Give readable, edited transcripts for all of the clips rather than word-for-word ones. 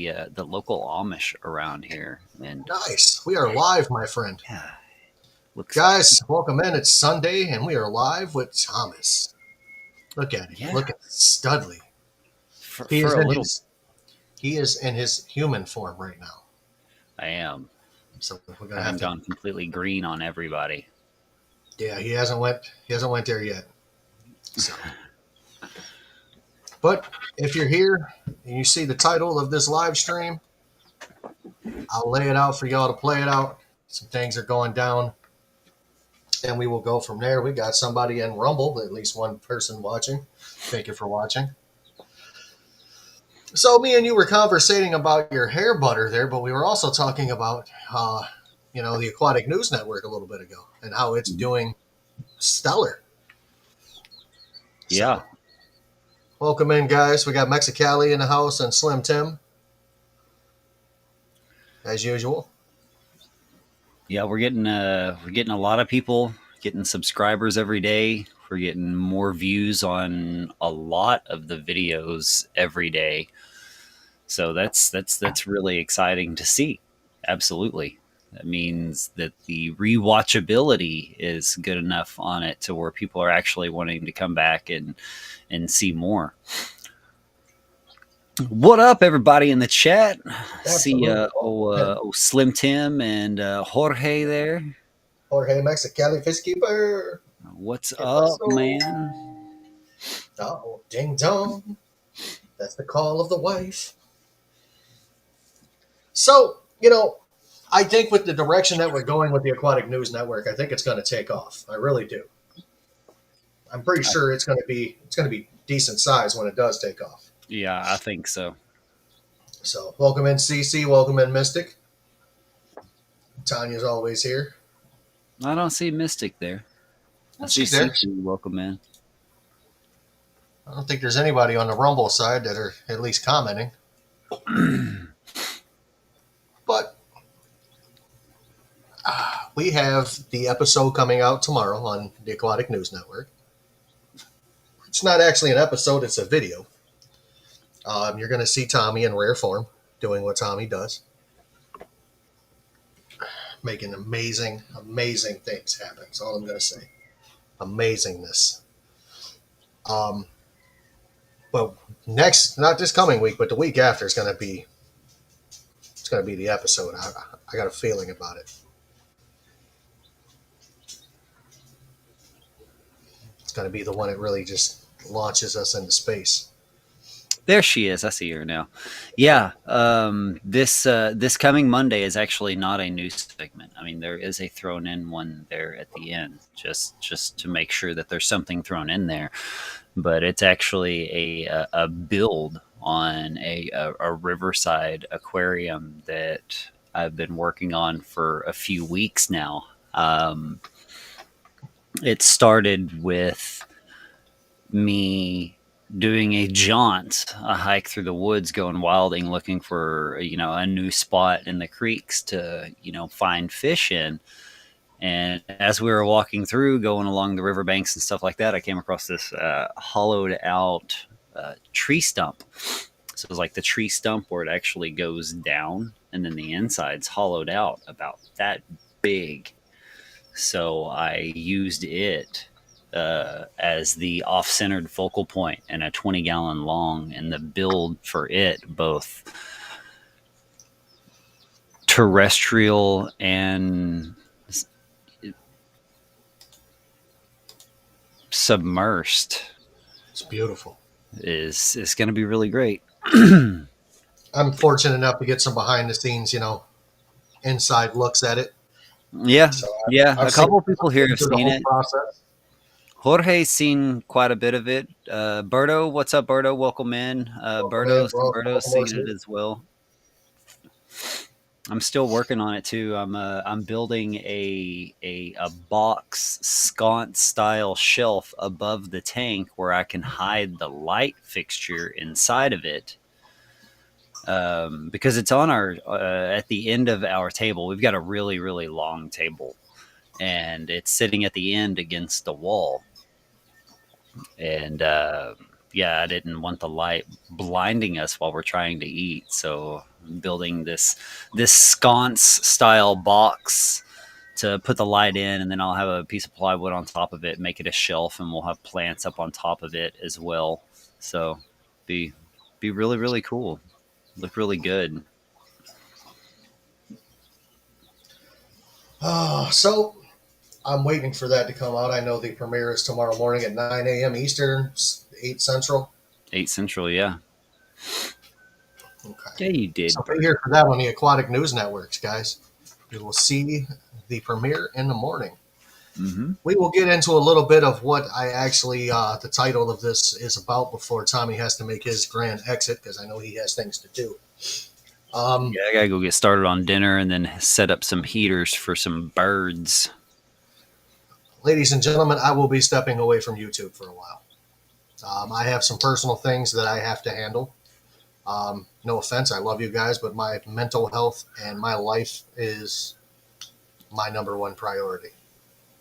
the local Amish around here, and Nice. We are live, my friend. yeah, looks Guys, welcome in. It's Sunday, and we are live with Thomas. Look at him. yeah Look at Studley. He for is a in little. his he is in his human form right now. I am. So we're I gonna have haven't to. gone completely green on everybody. Yeah, he hasn't went there yet. So, but if you're here and you see the title of this live stream, I'll lay it out for y'all to play it out. Some things are going down, and we will go from there. We got somebody in Rumble, at least one person watching. Thank you for watching. So me and you were conversating about your hair butter there, but we were also talking about, the Aquatic News Network a little bit ago and how it's doing stellar. Yeah, So welcome in, guys. We got Mexicali in the house and Slim Tim, as usual. yeah, we're getting a lot of people, getting subscribers every day. We're getting more views on a lot of the videos every day. So that's really exciting to see. Absolutely. That means that the rewatchability is good enough on it to where people are actually wanting to come back and see more. What up, everybody in the chat? See, Absolutely. Slim Tim and Jorge there. Jorge Mexicali Fishkeeper. What's ¿Qué up, pasó? man? Oh, ding dong. That's the call of the wife. So, I think with the direction that we're going with the Aquatic News Network, I think it's going to take off. I really do. I'm pretty sure it's going to be decent size when it does take off. Yeah, I think so. So, welcome in CC, welcome in Mystic. Tanya's always here. I don't see Mystic there. I see She's there. CC. Welcome in. I don't think there's anybody on the Rumble side that are at least commenting. But we have the episode coming out tomorrow on the Aquatic News Network. It's not actually an episode, it's a video. You're going to see Tommy in rare form doing what Tommy does, making amazing, amazing things happen. That's all I'm going to say. Amazingness. But next, not this coming week, but the week after is going to be the episode. I got a feeling about it. It's going to be the one that really just launches us into space. There she is. I see her now. Yeah. This coming Monday is actually not a news segment. I mean, there is a thrown in one there at the end, just to make sure that there's something thrown in there. But it's actually a build on a riverside aquarium that I've been working on for a few weeks now. It started with me doing a hike through the woods, going wilding, looking for a new spot in the creeks to find fish in. And as we were walking through, going along the riverbanks and stuff like that, I came across this hollowed out tree stump. So it was like the tree stump where it actually goes down, and then the inside's hollowed out about that big. So I used it as the off-centered focal point and a 20-gallon long, and the build for it, both terrestrial and submersed, It's beautiful. is going to be really great. I'm fortunate enough to get some behind the scenes, inside looks at it. Yeah, So yeah. I've A couple of people here seen have through the seen whole it. process. Jorge's seen quite a bit of it. Berto, what's up, Berto? Welcome in. Berto's Welcome seen in. it as well. I'm still working on it too. I'm building a box sconce style shelf above the tank where I can hide the light fixture inside of it. Because it's on our at the end of our table. We've got a really, really long table, and it's sitting at the end against the wall. And yeah, I didn't want the light blinding us while we're trying to eat. So I'm building this sconce style box to put the light in, and then I'll have a piece of plywood on top of it, make it a shelf, and we'll have plants up on top of it as well. So be be really really cool. Look really good. So I'm waiting for that to come out. I know the premiere is tomorrow morning at 9 a.m. Eastern, 8 Central. 8 Central, yeah. Okay. Yeah, you did. So be here for that on the Aquatic News Networks, guys. We will see the premiere in the morning. Mm-hmm. We will get into a little bit of what I actually, the title of this is about before Tommy has to make his grand exit because I know he has things to do. Yeah, I gotta go get started on dinner and then set up some heaters for some birds. Ladies and gentlemen, I will be stepping away from YouTube for a while. I have some personal things that I have to handle. No offense, I love you guys, but my mental health and my life is my number one priority.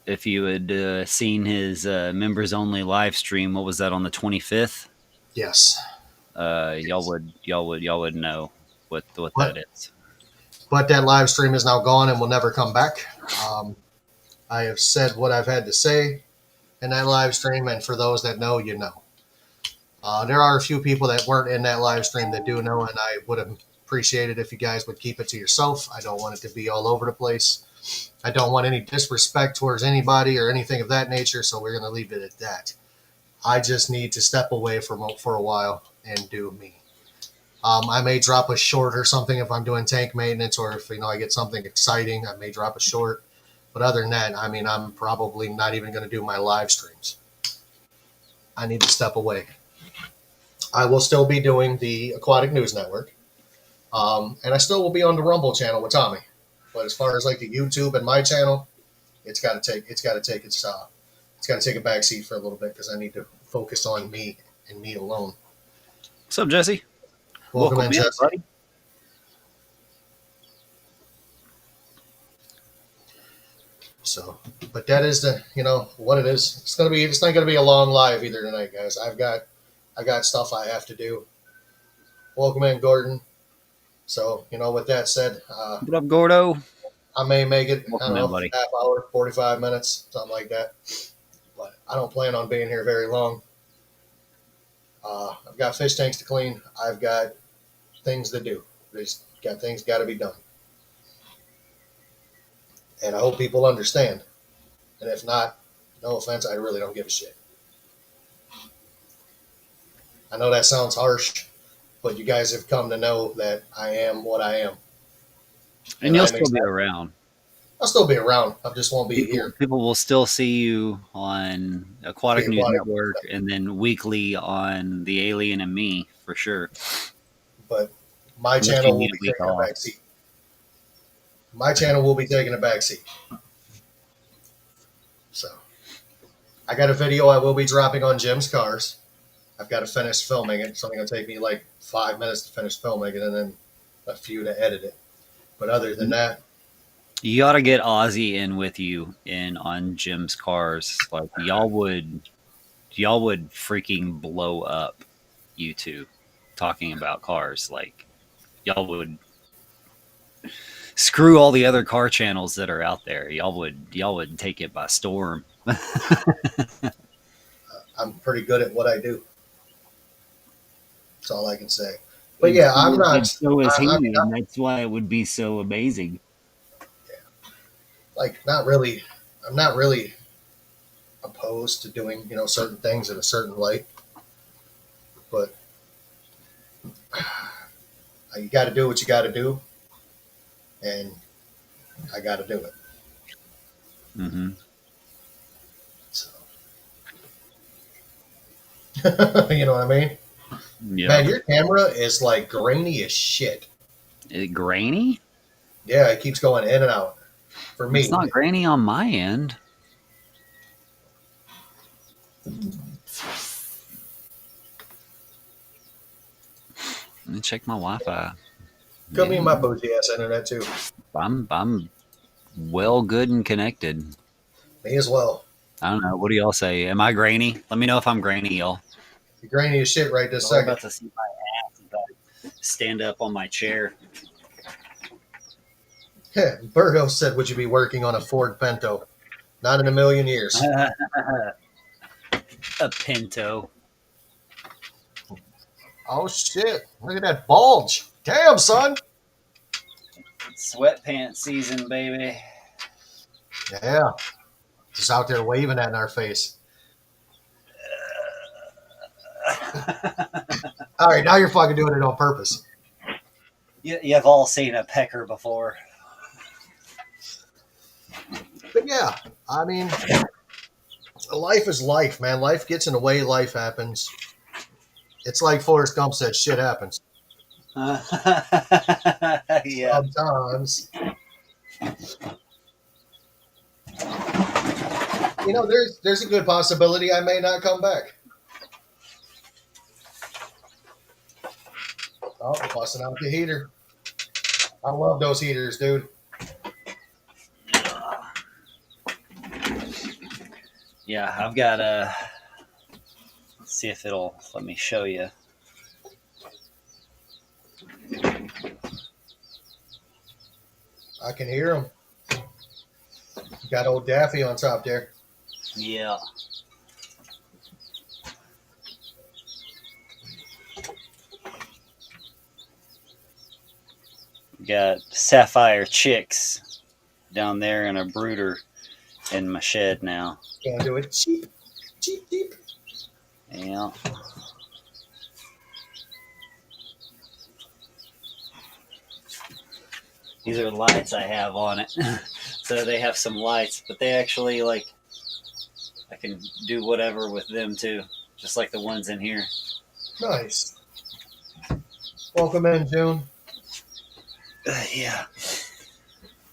If you had seen his members only live stream, what was that on the 25th? Yes, Y'all would know what but that is. but that live stream is now gone and will never come back. Um, I have said what I've had to say in that live stream, and for those that know, you know. There are a few people that weren't in that live stream that do know, and I would have appreciated if you guys would keep it to yourself. I don't want it to be all over the place. I don't want any disrespect towards anybody or anything of that nature, so we're going to leave it at that. I just need to step away for a while and do me. I may drop a short or something if I'm doing tank maintenance, or if I get something exciting, I may drop a short. But other than that, I mean, I'm probably not even going to do my live streams. I need to step away. I will still be doing the Aquatic News Network, and I still will be on the Rumble channel with Tommy. But as far as like the YouTube and my channel, it's got to take a back seat for a little bit because I need to focus on me and me alone. What's up, Jesse? Welcome in, Jesse. buddy. So, but that is what it is. It's not gonna be a long live either tonight, guys. I got stuff I have to do. Welcome in, Gordon. So, with that said, What up, Gordo? I may make it, Welcome in, buddy. half hour, 45 minutes, something like that. But I don't plan on being here very long. I've got fish tanks to clean. I've got things to do. There's got things got to be done. And I hope people understand. And if not, no offense, I really don't give a shit. I know that sounds harsh, but you guys have come to know that I am what I am. And you'll still be around. I'll still be around. I just won't be here. People will still see you on Aquatic News Network and then weekly on The Alien and Me, for sure. But my channel will be taking a back seat. My channel will be taking a back seat. So, I got a video I will be dropping on Jim's cars. I've got to finish filming it. It's only going to take me like 5 minutes to finish filming it and then a few to edit it. But other than that, you got to get Ozzy in with you in on Jim's cars. Like y'all would freaking blow up YouTube talking about cars. Like y'all would screw all the other car channels that are out there. Y'all would take it by storm. I'm pretty good at what I do. That's all I can say. But yeah, I'm not. So is he, and that's why it would be so amazing. Like, not really. I'm not really opposed to doing certain things in a certain light, but you got to do what you got to do, and I got to do it. Mm-hmm. So, you know what I mean? Yeah. Man, your camera is like grainy as shit. Is it grainy? Yeah, it keeps going in and out. For me, it's not grainy on my end. Let me check my Wi-Fi. Could be my bougie ass internet too. I'm well good and connected. Me as well. I don't know. What do y'all say? Am I grainy? Let me know if I'm grainy, y'all. Be grainy as shit right this Well, we're second. about to see my ass as I stand up on my chair. Yeah, Burgo said, would you be working on a Ford Pinto? Not in a million years. A Pinto. Oh, shit. Look at that bulge. Damn, son. Sweatpants season, baby. Yeah. Just out there waving that in our face. All right, now you're fucking doing it on purpose. You've all seen a pecker before. But yeah, I mean, life is life, man. Life gets in the way. Life happens. It's like Forrest Gump said, shit happens. Yeah. Sometimes. There's a good possibility I may not come back. Oh, busting out the heater. I love those heaters, dude. Yeah, I've got a. Let's see if it'll let me show you. I can hear them. Got old Daffy on top there. Yeah. Got sapphire chicks down there and a brooder in my shed now. Can't do it. Cheap, cheap, cheap. Yeah. These are lights I have on it. So they have some lights, but they actually like I can do whatever with them too, just like the ones in here. Nice. Welcome in, June. Yeah.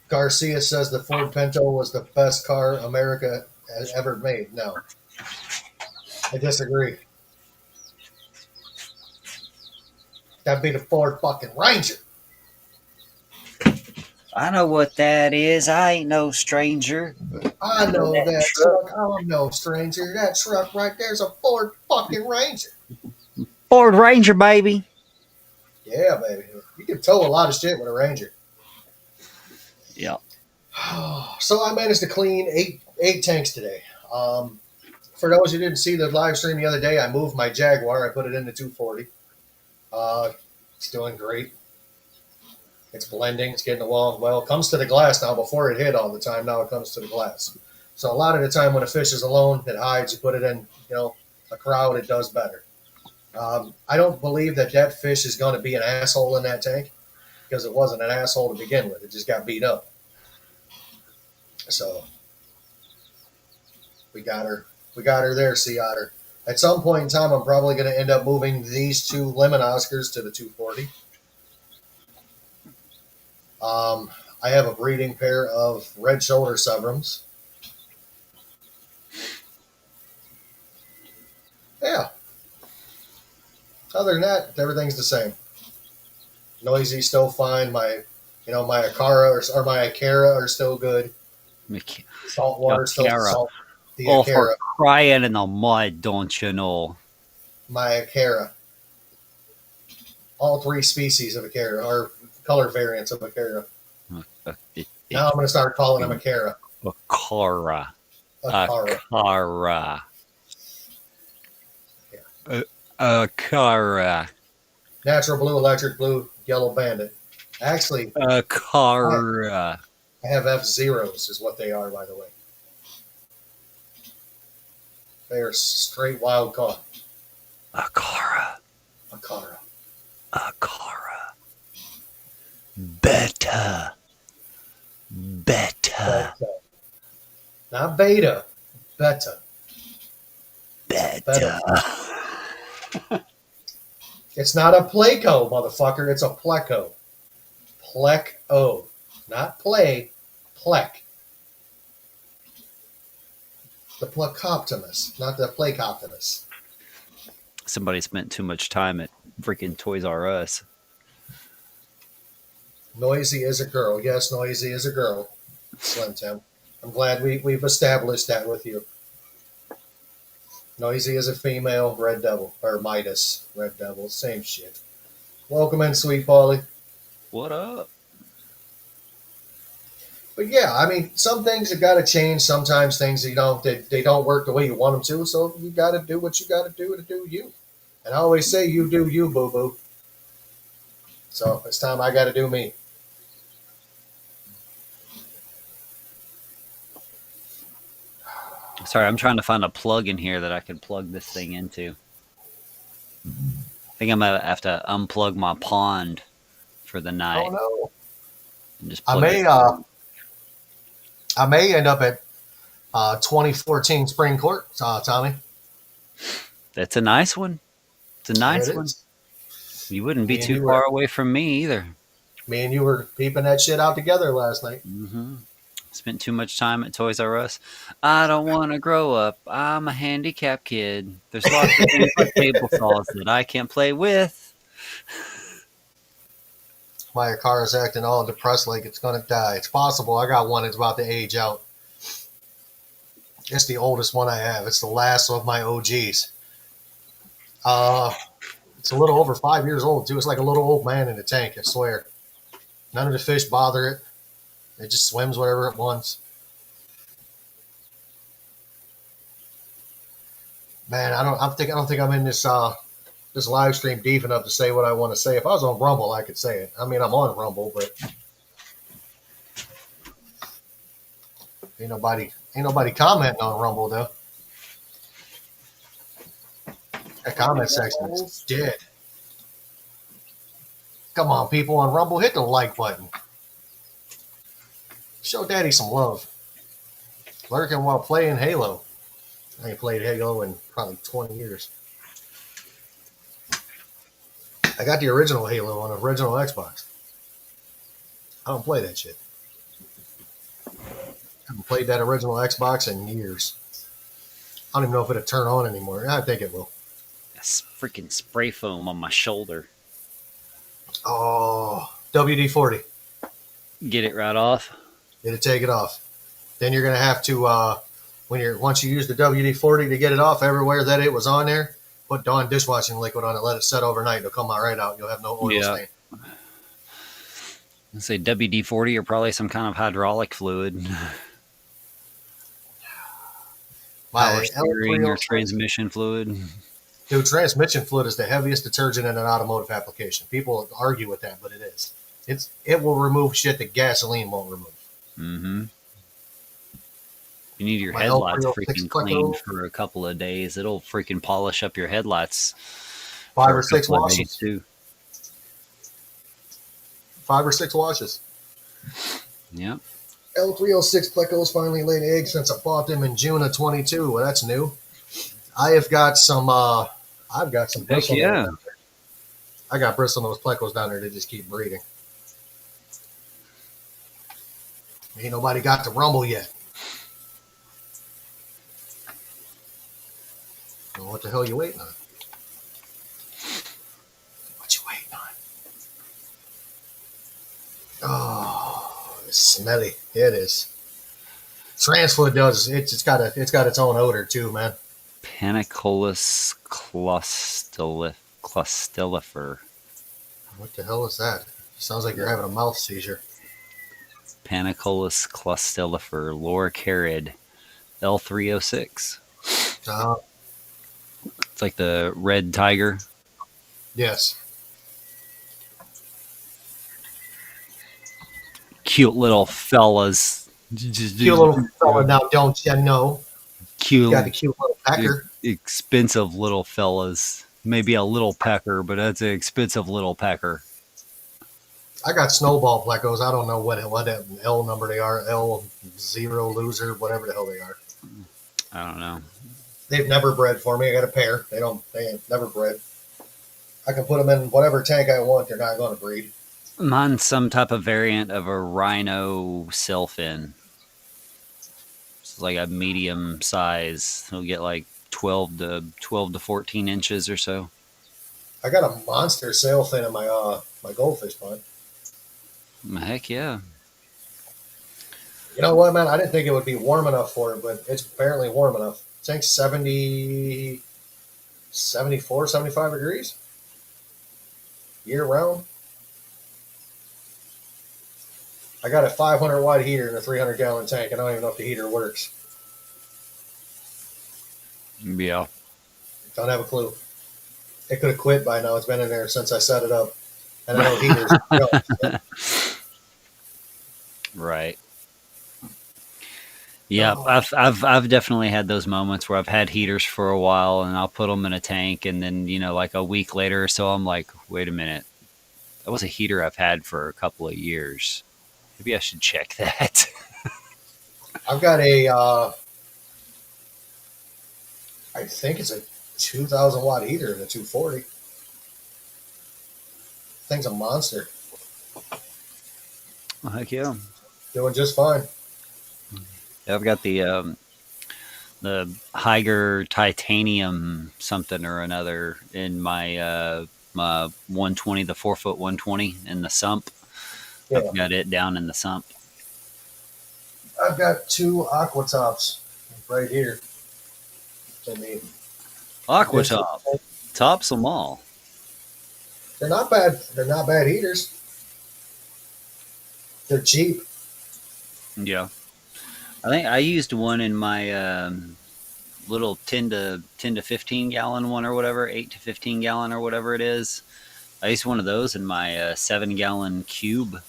Garcia says the Ford Pinto was the best car America has ever made. No, I disagree. That'd be the Ford fucking Ranger. I know what that is. I ain't no stranger. I know that truck. I'm no stranger. That truck right there's a Ford fucking Ranger. Ford Ranger, baby. Yeah, baby. You can tow a lot of shit with a Ranger. Yeah. So I managed to clean eight tanks today. For those who didn't see the live stream the other day, I moved my Jaguar. I put it into 240. It's doing great. It's blending. It's getting along well. It comes to the glass now. Before it hid all the time. Now it comes to the glass. So a lot of the time when a fish is alone, it hides. You put it in, a crowd, it does better. I don't believe that fish is going to be an asshole in that tank because it wasn't an asshole to begin with. It just got beat up. So we got her. We got her there, Sea Otter. At some point in time, I'm probably going to end up moving these two lemon Oscars to the 240. I have a breeding pair of red shoulder Severums. Yeah. Other than that, everything's the same. Noisy, still fine. My Akara or my Akara are still good. Saltwater, still salt. The Oh, Akara. for crying in the mud, don't you know? My Akara. All three species of Akara, or color variants of Akara. Now I'm going to start calling them Akara. Akara. Akara. Akara. Yeah. Akara. Natural blue, electric blue, yellow bandit. Actually, Akara. I have F-Zeros is what they are, by the way. They are straight wild caught. Akara. Akara. Akara. Beta. Beta. Not beta. Beta. Beta. It's not a Pleco, motherfucker. It's a Pleco. Pleco. Not play. Plec. The Plecoptimus, not the Placoptimus. Somebody spent too much time at freaking Toys R Us. Noisy is a girl. Yes, Noisy is a girl. Slim Tim. I'm glad we've established that with you. Noisy is a female red devil, or Midas red devil, same shit. Welcome in, sweet Polly. What up? But yeah, I mean, some things have got to change. Sometimes things they don't work the way you want them to. So you got to do what you got to do you. And I always say, you do you, boo boo. So it's time I got to do me. Sorry, I'm trying to find a plug in here that I can plug this thing into. I think I'm gonna have to unplug my pond for the Oh night no, and just I plug it. may I may end up at 2014 Spring Court, Tommy. That's a nice one. It's a There nice it one. is. You wouldn't be Me and too you far were away from me either. peeping that shit out together last night. Spent too much time at Toys R Us. I don't want to grow up. I'm a handicapped kid. There's lots of things like table saws that I can't play with. My car is acting all depressed like it's gonna die. It's possible. I got one that's about to age out. It's the oldest one I have. It's the last of my OGs. It's a little over 5 years old too. It's like a little old man in a tank. I swear. None of the fish bother it. It just swims whatever it wants. Man, I don't think I'm in this live stream deep enough to say what I want to say. If I was on Rumble, I could say it. I mean, I'm on Rumble, but ain't nobody commenting on Rumble though. That comment section is dead. Come on, people on Rumble, hit the like button. Show Daddy some love. Lurking while playing Halo. I ain't played Halo in probably 20 years. I got the original Halo on the original Xbox. I don't play that shit. I haven't played that original Xbox in years. I don't even know if it'll turn on anymore. I think it will. That's freaking spray foam on my shoulder. Oh, WD-40. Get it right off. It'll take it off. Then you're gonna have to once you use the WD-40 to get it off everywhere that it was on there, put Dawn dishwashing liquid on it, let it set overnight. It'll come out right out. You'll have no oil stain. Let's say WD-40 or probably some kind of hydraulic fluid. Power steering or transmission fluid. Dude, transmission fluid is the heaviest detergent in an automotive application. People argue with that, but it is. It will remove shit that gasoline won't remove. Mm-hmm. You need your headlights freaking cleaned for a couple of days. It'll freaking polish up your headlights. 5 or 6 washes. Too. 5 or 6 washes. Yep. L306 plecos finally laid eggs since I bought them in June of 22. Well, that's new. I've got some bristle. Yeah. I got bristlenose plecos down there that just keep breeding. Ain't nobody got to Rumble yet. Well, what the hell are you waiting on? What you waiting on? Oh, it's smelly. It is. Transfluid does. It's got its own odor too, man. Paniculus clustellifer. What the hell is that? Sounds like you're having a mouth seizure. Paniculus clustellifer, lorocarid, L306. It's like the red tiger. Yes. Cute little fellas. Cute little fella now, don't you know? Cute. You got the cute little pecker. Expensive little fellas. Maybe a little pecker, but that's an expensive little pecker. I got snowball plecos. I don't know what L number they are. L0 loser, whatever the hell they are. I don't know. They've never bred for me. I got a pair. They ain't never bred. I can put them in whatever tank I want. They're not going to breed. Mine's some type of variant of a rhino sailfin. It's like a medium size. He'll get like 12 to 14 inches or so. I got a monster sailfin in my goldfish pond. Heck yeah. You know what, man? I didn't think it would be warm enough for it, but it's apparently warm enough. think 70, 74, 75 degrees year round. I got a 500 watt heater in a 300-gallon tank. I don't even know if the heater works. Yeah. Don't have a clue. It could have quit by now. It's been in there since I set it up. And I know heaters go. Right. Yeah, Oh, I've definitely had those moments where I've had heaters for a while and I'll put them in a tank and then, like a week later or so I'm like, "Wait a minute. That was a heater I've had for a couple of years. Maybe I should check that." I've got I think it's a 2,000 watt heater in a 240. Thing's a monster. Heck yeah. Doing just fine. I've got the Higer titanium something or another in my 120, the 4-foot 120 in the sump. Yeah. I've got it down in the sump. I've got two Aqua Tops right here. I mean, Aqua Top tops them all. they're not bad. They're not bad heaters. They're cheap. Yeah, I think I used one in my little 10 to 15 gallon one or whatever, 8 to 15 gallon or whatever it is. I used one of those in my 7 gallon cube.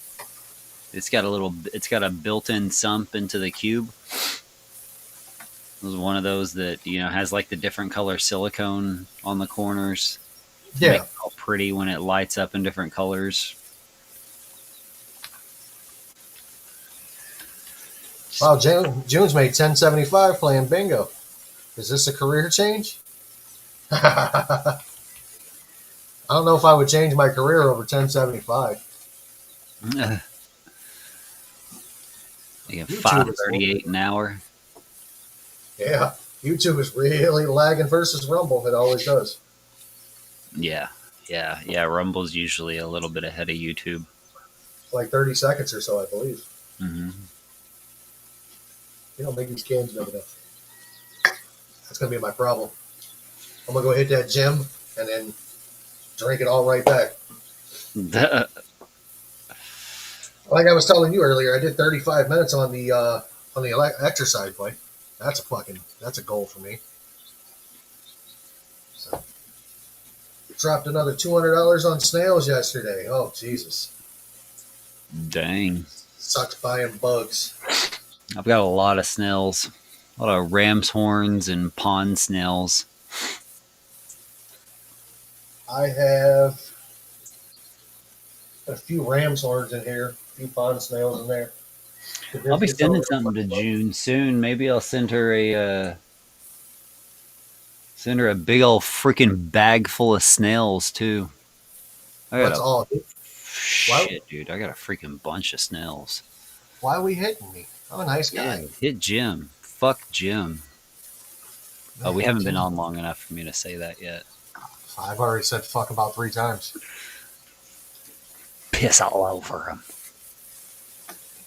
It's got a built-in sump into the cube. It was one of those that has like the different color silicone on the corners. Yeah. Make it all pretty when it lights up in different colors. Wow, June's made 1075 playing bingo. Is this a career change? I don't know if I would change my career over 1075. You get $5.38 an hour. Yeah, YouTube is really lagging versus Rumble. It always does. Yeah. Rumble's usually a little bit ahead of YouTube. Like 30 seconds or so, I believe. Mm-hmm. You don't make these cans big enough. That's going to be my problem. I'm going to go hit that gym and then drink it all right back. Like I was telling you earlier, I did 35 minutes on the exercise bike. That's a goal for me. So, dropped another $200 on snails yesterday. Oh, Jesus. Dang. Sucks buying bugs. I've got a lot of snails. A lot of ram's horns and pond snails. I have a few ram's horns in here, a few pond snails in there. I'll be sending something to June soon. Maybe I'll send her a big old freaking bag full of snails too. That's all. Shit, dude! I got a freaking bunch of snails. Why are we hitting me? I'm a nice guy. Yeah, hit Jim. Fuck Jim. Oh, we haven't been on long enough for me to say that yet. I've already said fuck about 3 times. Piss all over him.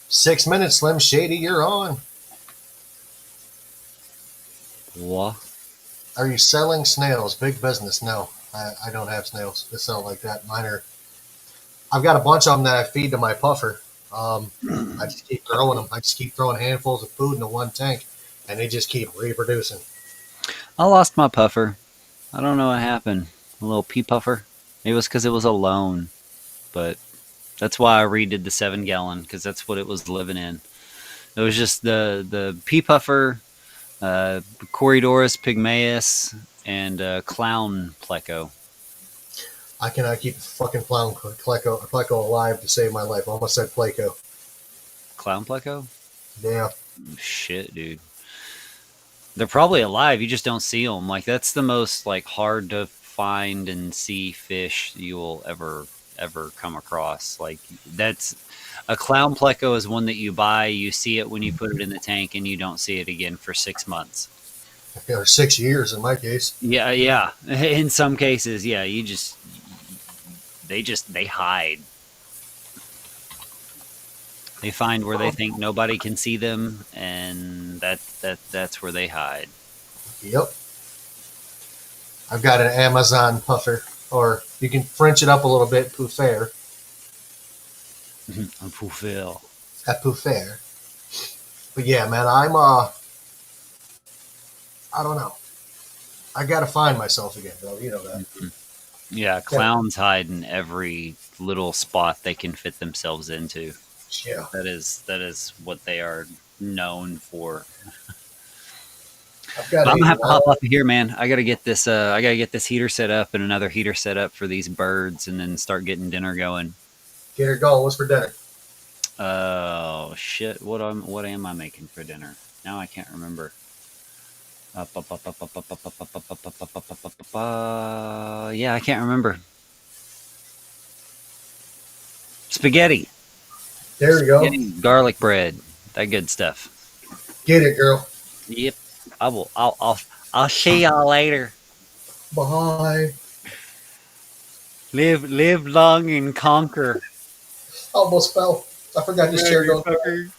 6 minutes, Slim Shady, you're on. What? Are you selling snails? Big business. No, I don't have snails. They sell like that. Mine are. I've got a bunch of them that I feed to my puffer. I just keep throwing them. I just keep throwing handfuls of food into one tank, and they just keep reproducing. I lost my puffer. I don't know what happened. A little pea puffer. Maybe it was because it was alone, but that's why I redid the 7 gallon because that's what it was living in. It was just the pea puffer, Corydoras pygmaeus, and clown pleco. I cannot keep a fucking clown pleco alive to save my life. I almost said pleco. Clown pleco? Yeah. Shit, dude. They're probably alive. You just don't see them. Like that's the most like hard to find and see fish you will ever come across. Like that's a clown pleco is one that you buy. You see it when you put it in the tank, and you don't see it again for 6 months. Or 6 years in my case. Yeah. In some cases, yeah. They hide. They find where they think nobody can see them, and that's where they hide. Yep. I've got an Amazon puffer, or you can French it up a little bit, puffer, A fulfill. a puffer. But yeah, man, I don't know. I gotta find myself again, bro. You know that. Yeah, Yeah. clowns hide in every little spot they can fit themselves into. Yeah. That is what they are known for. I've got But I'm gonna a have to hop off of here, man. I gotta get this. I gotta get this heater set up and another heater set up for these birds, and then start getting dinner going. get her going. What's for dinner? Oh shit! What am I making for dinner? Now I can't remember. Yeah, I can't remember. Spaghetti, There you go. spaghetti, garlic bread, that good stuff. Get it, girl. Yep, I will. I'll see y'all later. Bye. Live long and conquer. Almost fell. I forgot this chair don't go. Motherfucker.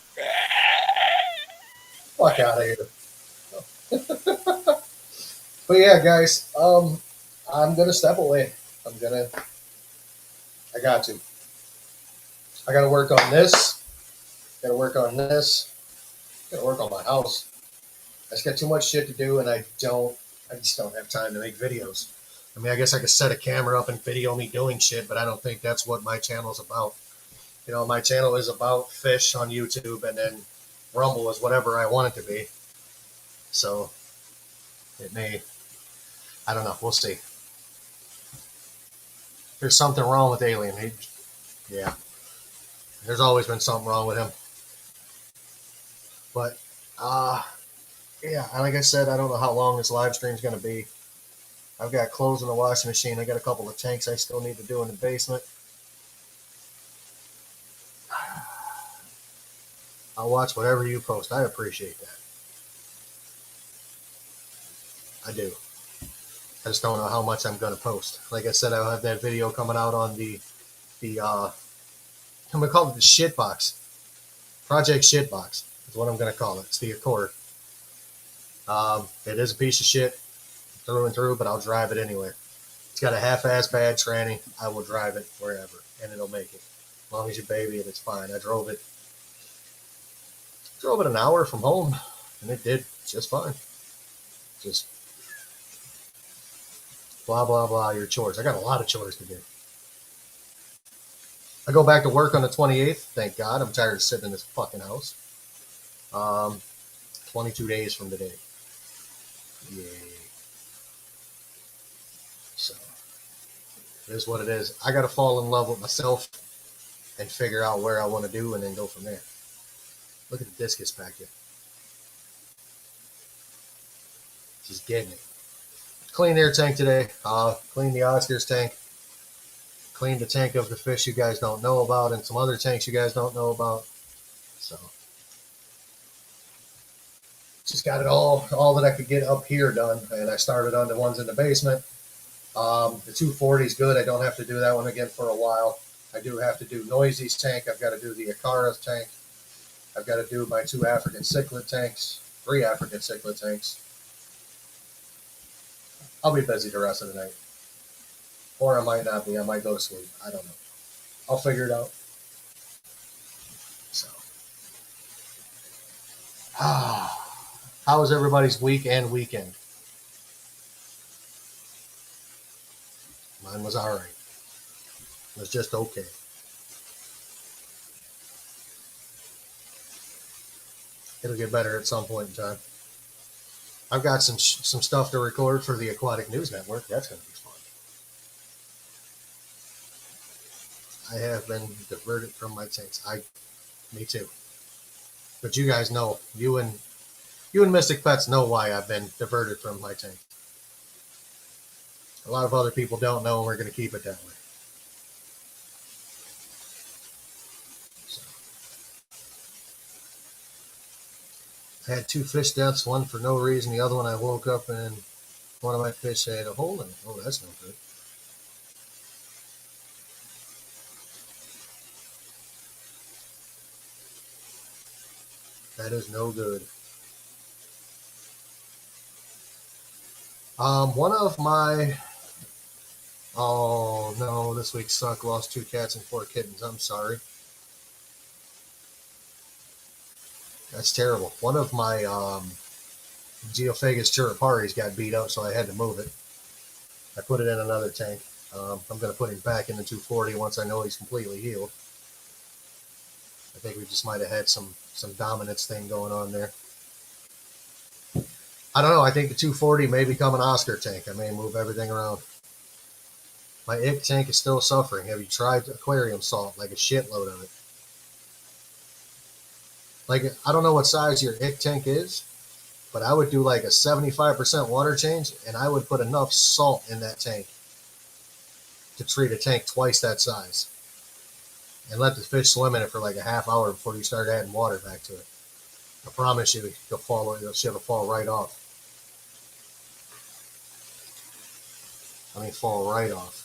Fuck out of here. But yeah, guys, I'm gonna step away. I'm gonna. I got to. I got to work on this. Got to work on this. Got to work on my house. I just got too much shit to do, and I don't. I just don't have time to make videos. I mean, I guess I could set a camera up and video me doing shit, but I don't think that's what my channel's about. You know, my channel is about fish on YouTube, and then Rumble is whatever I want it to be. So it may. I don't know. We'll see. There's something wrong with Alien. Yeah, there's always been something wrong with him. But yeah, like I said, I don't know how long this live stream is going to be. I've got clothes in the washing machine. I got a couple of tanks I still need to do in the basement. I'll watch whatever you post. I appreciate that. I do. I just don't know how much I'm going to post. Like I said, I'll have that video coming out on the I'm going to call it the shitbox. Project Shitbox is what I'm going to call it. It's the Accord. It is a piece of shit through and through, but I'll drive it anyway. It's got a half-ass bad tranny. I will drive it wherever, and it'll make it. As long as you baby it, it's fine. I drove it an hour from home, and it did just fine. Just blah, blah, blah, your chores. I got a lot of chores to do. I go back to work on the 28th. Thank God. I'm tired of sitting in this fucking house. 22 days from today. Yay. So, it is what it is. I got to fall in love with myself and figure out where I want to do and then go from there. Look at the discus back here. Just getting it. Clean air tank today. Clean the Oscars tank. Clean the tank of the fish you guys don't know about and some other tanks you guys don't know about. So just got it all that I could get up here done, and I started on the ones in the basement. The 240 is good. I don't have to do that one again for a while. I do have to do Noisy's tank. I've got to do the Akara's tank. I've got to do my 2 African cichlid tanks, 3 African cichlid tanks. I'll be busy the rest of the night. Or I might not be. I might go to sleep. I don't know. I'll figure it out. So, how was everybody's week and weekend? Mine was all right. It was just okay. It'll get better at some point in time. I've got some stuff to record for the Aquatic News Network. That's going to be fun. I have been diverted from my tanks. Me too. But you guys know, you and Mystic Pets know why I've been diverted from my tank. A lot of other people don't know, and we're going to keep it that way. So, I had 2 fish deaths, one for no reason, the other one I woke up and one of my fish had a hole in it. Oh, that's no good. That is no good. One of my oh no, this week sucked. Lost 2 cats and 4 kittens. I'm sorry. That's terrible. One of my Geophagus turriparis got beat up, so I had to move it. I put it in another tank. I'm going to put him back in the 240 once I know he's completely healed. I think we just might have had some dominance thing going on there. I don't know. I think the 240 may become an Oscar tank. I may move everything around. My ick tank is still suffering. Have you tried aquarium salt? Like a shitload of it. Like, I don't know what size your ick tank is, but I would do like a 75% water change, and I would put enough salt in that tank to treat a tank twice that size. And let the fish swim in it for like a half hour before you start adding water back to it. I promise you, it'll fall right off. I mean, fall right off.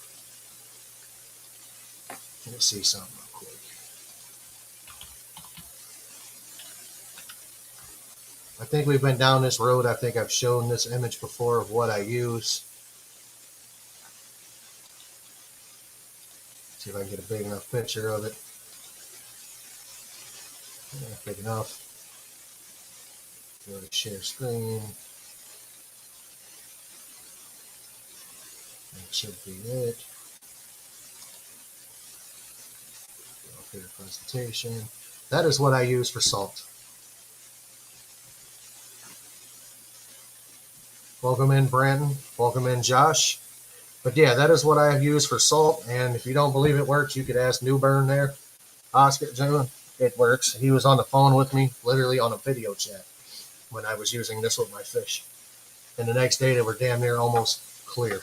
Let me see something real quick. I think we've been down this road. I think I've shown this image before of what I use. See if I can get a big enough picture of it. Yeah, big enough. Go to share screen. That should be it. Go here, presentation. That is what I use for salt. Welcome in, Brandon. Welcome in, Josh. But yeah, that is what I have used for salt. And if you don't believe it works, you could ask Newburn there. Oscar, it works. He was on the phone with me, literally on a video chat, when I was using this with my fish. And the next day, they were damn near almost clear.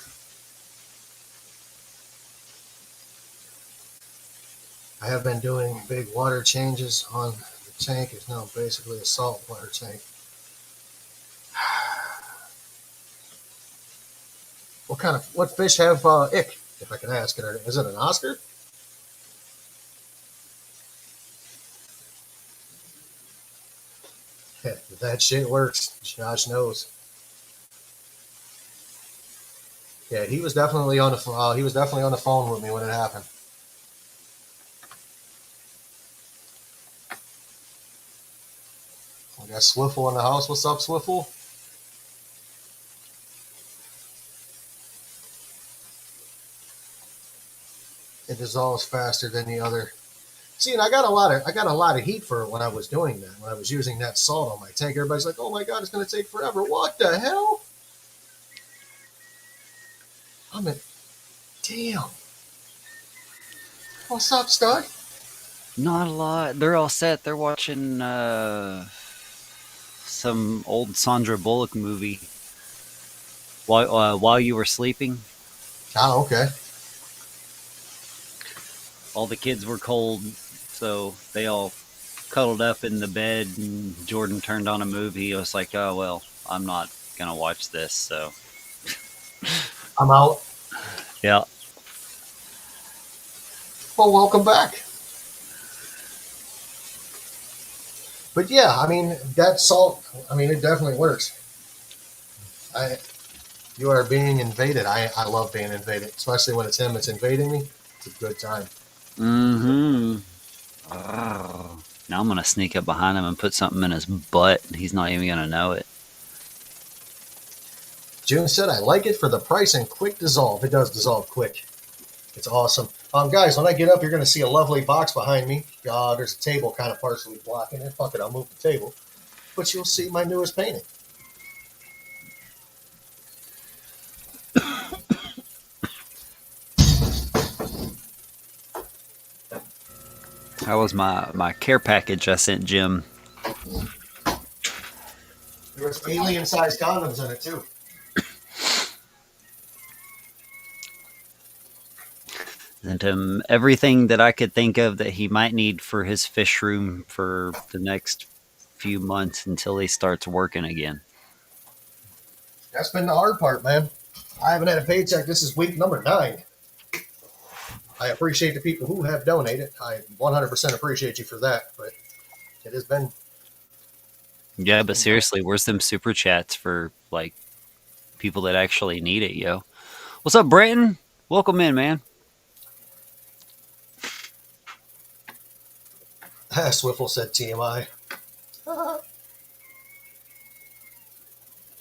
I have been doing big water changes on the tank. It's now basically a salt water tank. What fish have ick, if I can ask it? Is it an Oscar? If that shit works, Josh knows. Yeah, he was definitely on the phone with me when it happened. We got Swiffle in the house. What's up, Swiffle? It dissolves faster than the other. See, and I got a lot of heat for it when I was doing that. When I was using that salt on my tank, everybody's like, "Oh my god, it's going to take forever." What the hell? I'm in. Damn. What's up, Stud? Not a lot. They're all set. They're watching some old Sandra Bullock movie while you were sleeping. Oh, okay. All the kids were cold, so they all cuddled up in the bed, and Jordan turned on a movie. I was like, "Oh well, I'm not gonna watch this." So, I'm out. yeah. Well, welcome back. But yeah, I mean, that salt, I mean, it definitely works. You are being invaded. I love being invaded, especially when it's him that's invading me. It's a good time. Mm-hmm. Oh. Now I'm gonna sneak up behind him and put something in his butt. He's not even gonna know it. June said, I like it for the price and quick dissolve. It does dissolve quick. It's awesome. Guys, when I get up, you're going to see a lovely box behind me. There's a table kind of partially blocking it. Fuck it, I'll move the table. But you'll see my newest painting. That was my care package I sent Jim. There's alien-sized condoms in it, too. Sent him everything that I could think of that he might need for his fish room for the next few months until he starts working again. That's been the hard part, man. I haven't had a paycheck. This is week number 9. I appreciate the people who have donated. I 100% appreciate you for that, but it has been... Yeah, but seriously, where's them super chats for like people that actually need it, yo. What's up, Brenton? Welcome in, man. Swiffle said TMI.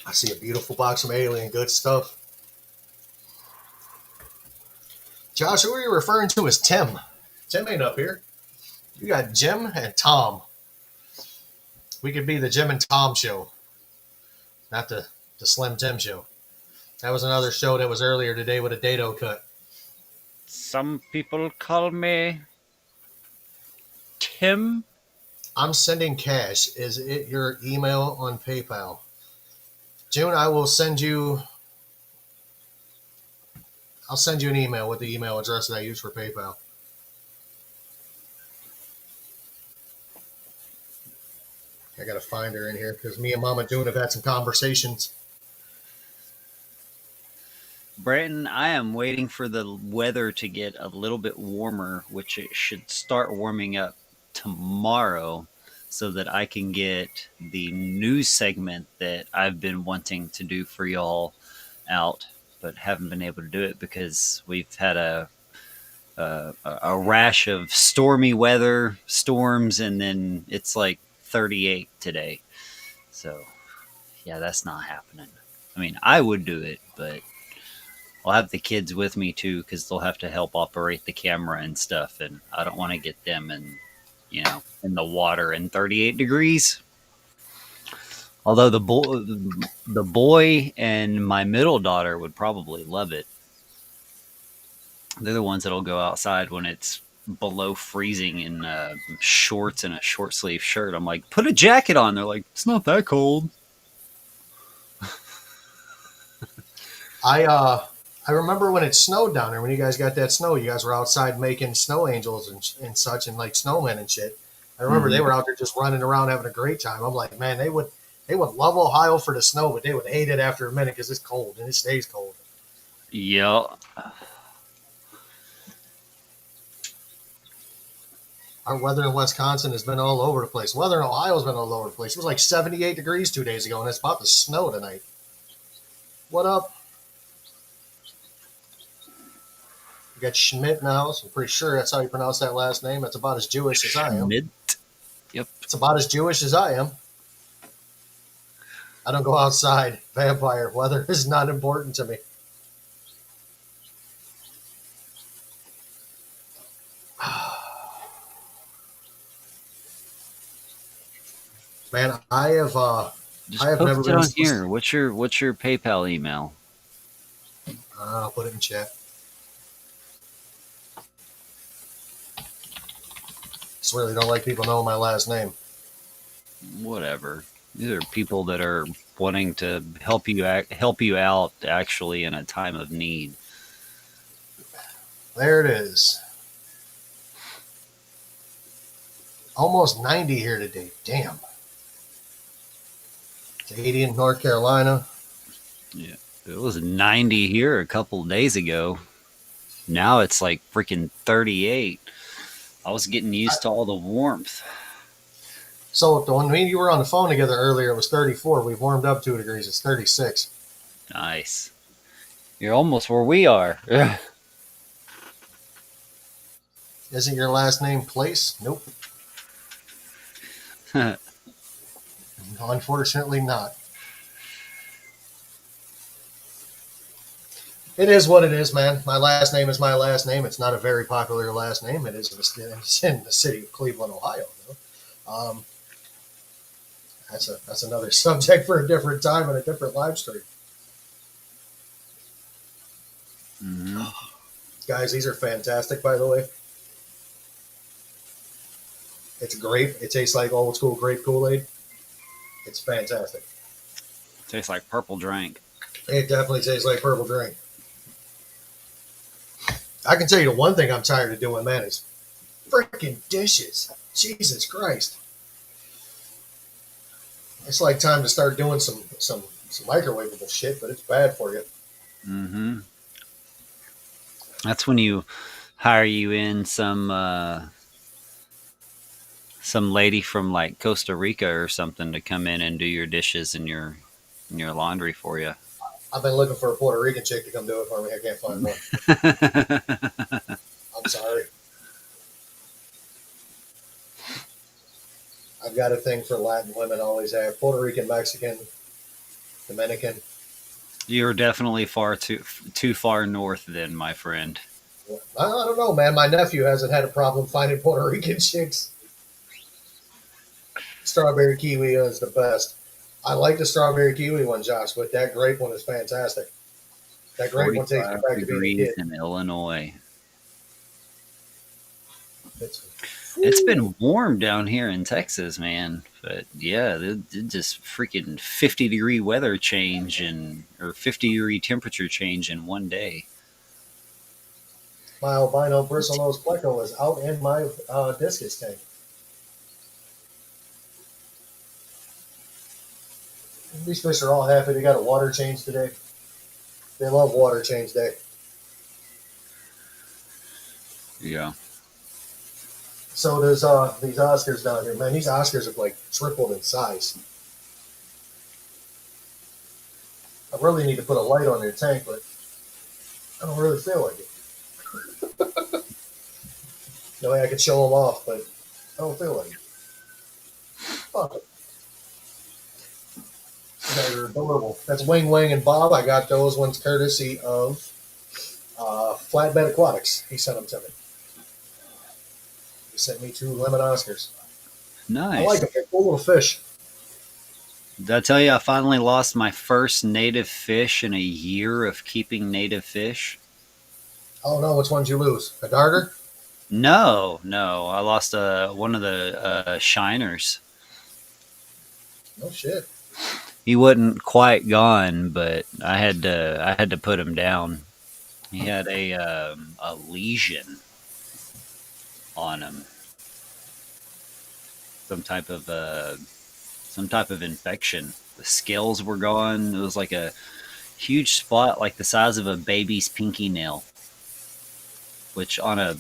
I see a beautiful box from Alien. Good stuff. Josh, who are you referring to as Tim? Tim ain't up here. You got Jim and Tom. We could be the Jim and Tom show, not the Slim Tim show. That was another show that was earlier today with a dado cut. Some people call me Tim. I'm sending cash. Is it your email on PayPal? June, I'll send you an email with the email address that I use for PayPal. I gotta find her in here because me and Mama June have had some conversations. Brenton, I am waiting for the weather to get a little bit warmer, which it should start warming up tomorrow, so that I can get the news segment that I've been wanting to do for y'all out, but haven't been able to do it because we've had a rash of stormy weather, storms, and then it's like 38 today. So, yeah, that's not happening. I mean, I would do it, but I'll have the kids with me too because they'll have to help operate the camera and stuff, and I don't want to get them in the water in 38 degrees. Although the boy and my middle daughter would probably love it. They're the ones that'll go outside when it's below freezing in shorts and a short sleeve shirt. I'm like, put a jacket on. They're like, it's not that cold. I remember when it snowed down there, when you guys got that snow, you guys were outside making snow angels and such and like snowmen and shit. I remember they were out there just running around having a great time. I'm like, man, they would love Ohio for the snow, but they would hate it after a minute because it's cold and it stays cold. Yeah. Our weather in Wisconsin has been all over the place. Weather in Ohio's been all over the place. It was like 78 degrees 2 days ago, and it's about to snow tonight. What up? We got Schmidt now. So I'm pretty sure that's how you pronounce that last name. That's about as Jewish as I am. Schmidt. Yep. It's about as Jewish as I am. I don't go outside. Vampire. Weather is not important to me. Man, I have never been on here. What's your PayPal email? I'll put it in chat. Just really don't like people knowing my last name. Whatever. These are people that are wanting to help you out actually in a time of need. There it is. Almost 90 here today. Damn. It's 80 in North Carolina. Yeah. It was 90 here a couple of days ago. Now it's like freaking 38. I was getting used to all the warmth. So when me and you were on the phone together earlier, it was 34. We've warmed up 2 degrees. It's 36. Nice. You're almost where we are. Isn't your last name Place? Nope. Unfortunately not. It is what it is, man. My last name is my last name. It's not a very popular last name. It is in the city of Cleveland, Ohio. Though. That's another subject for a different time and a different live stream. Mm-hmm. Guys, these are fantastic, by the way. It's grape. It tastes like old school grape Kool-Aid. It's fantastic. Tastes like purple drink. It definitely tastes like purple drink. I can tell you the one thing I'm tired of doing, man, is freaking dishes. Jesus Christ. It's like time to start doing some microwavable shit, but it's bad for you. Mm-hmm. That's when you hire you in some lady from like Costa Rica or something to come in and do your dishes and your laundry for you. I've been looking for a Puerto Rican chick to come do it for me. I can't find one. I'm sorry. I've got a thing for Latin women. Always have Puerto Rican, Mexican, Dominican. You're definitely too far north, then, my friend. I don't know, man. My nephew hasn't had a problem finding Puerto Rican chicks. Strawberry kiwi is the best. I like the strawberry kiwi one, Josh, but that grape one is fantastic. That grape one takes me 45 back to being a degrees kid. in Illinois. It's Woo. been warm down here in Texas, man. But yeah, it just freaking 50-degree weather change or 50-degree temperature change in one day. My albino bristlenose pleco is out in my discus tank. These fish are all happy. They got a water change today. They love water change day. Yeah. So there's these Oscars down here, man. These Oscars have like tripled in size. I really need to put a light on their tank, but I don't really feel like it. No way I could show them off, but I don't feel like it. Fuck it. They're adorable. That's Wing Wing and Bob. I got those ones courtesy of Flatbed Aquatics. He sent them to me. He sent me 2 lemon Oscars. Nice. I like them. They're cool little fish. Did I tell you I finally lost my first native fish in a year of keeping native fish? Oh no, which ones you lose? A darter? No. I lost one of the shiners. No shit. He wasn't quite gone, but I had to put him down. He had a lesion on him, some type of infection. The scales were gone. It was like a huge spot, like the size of a baby's pinky nail, which on a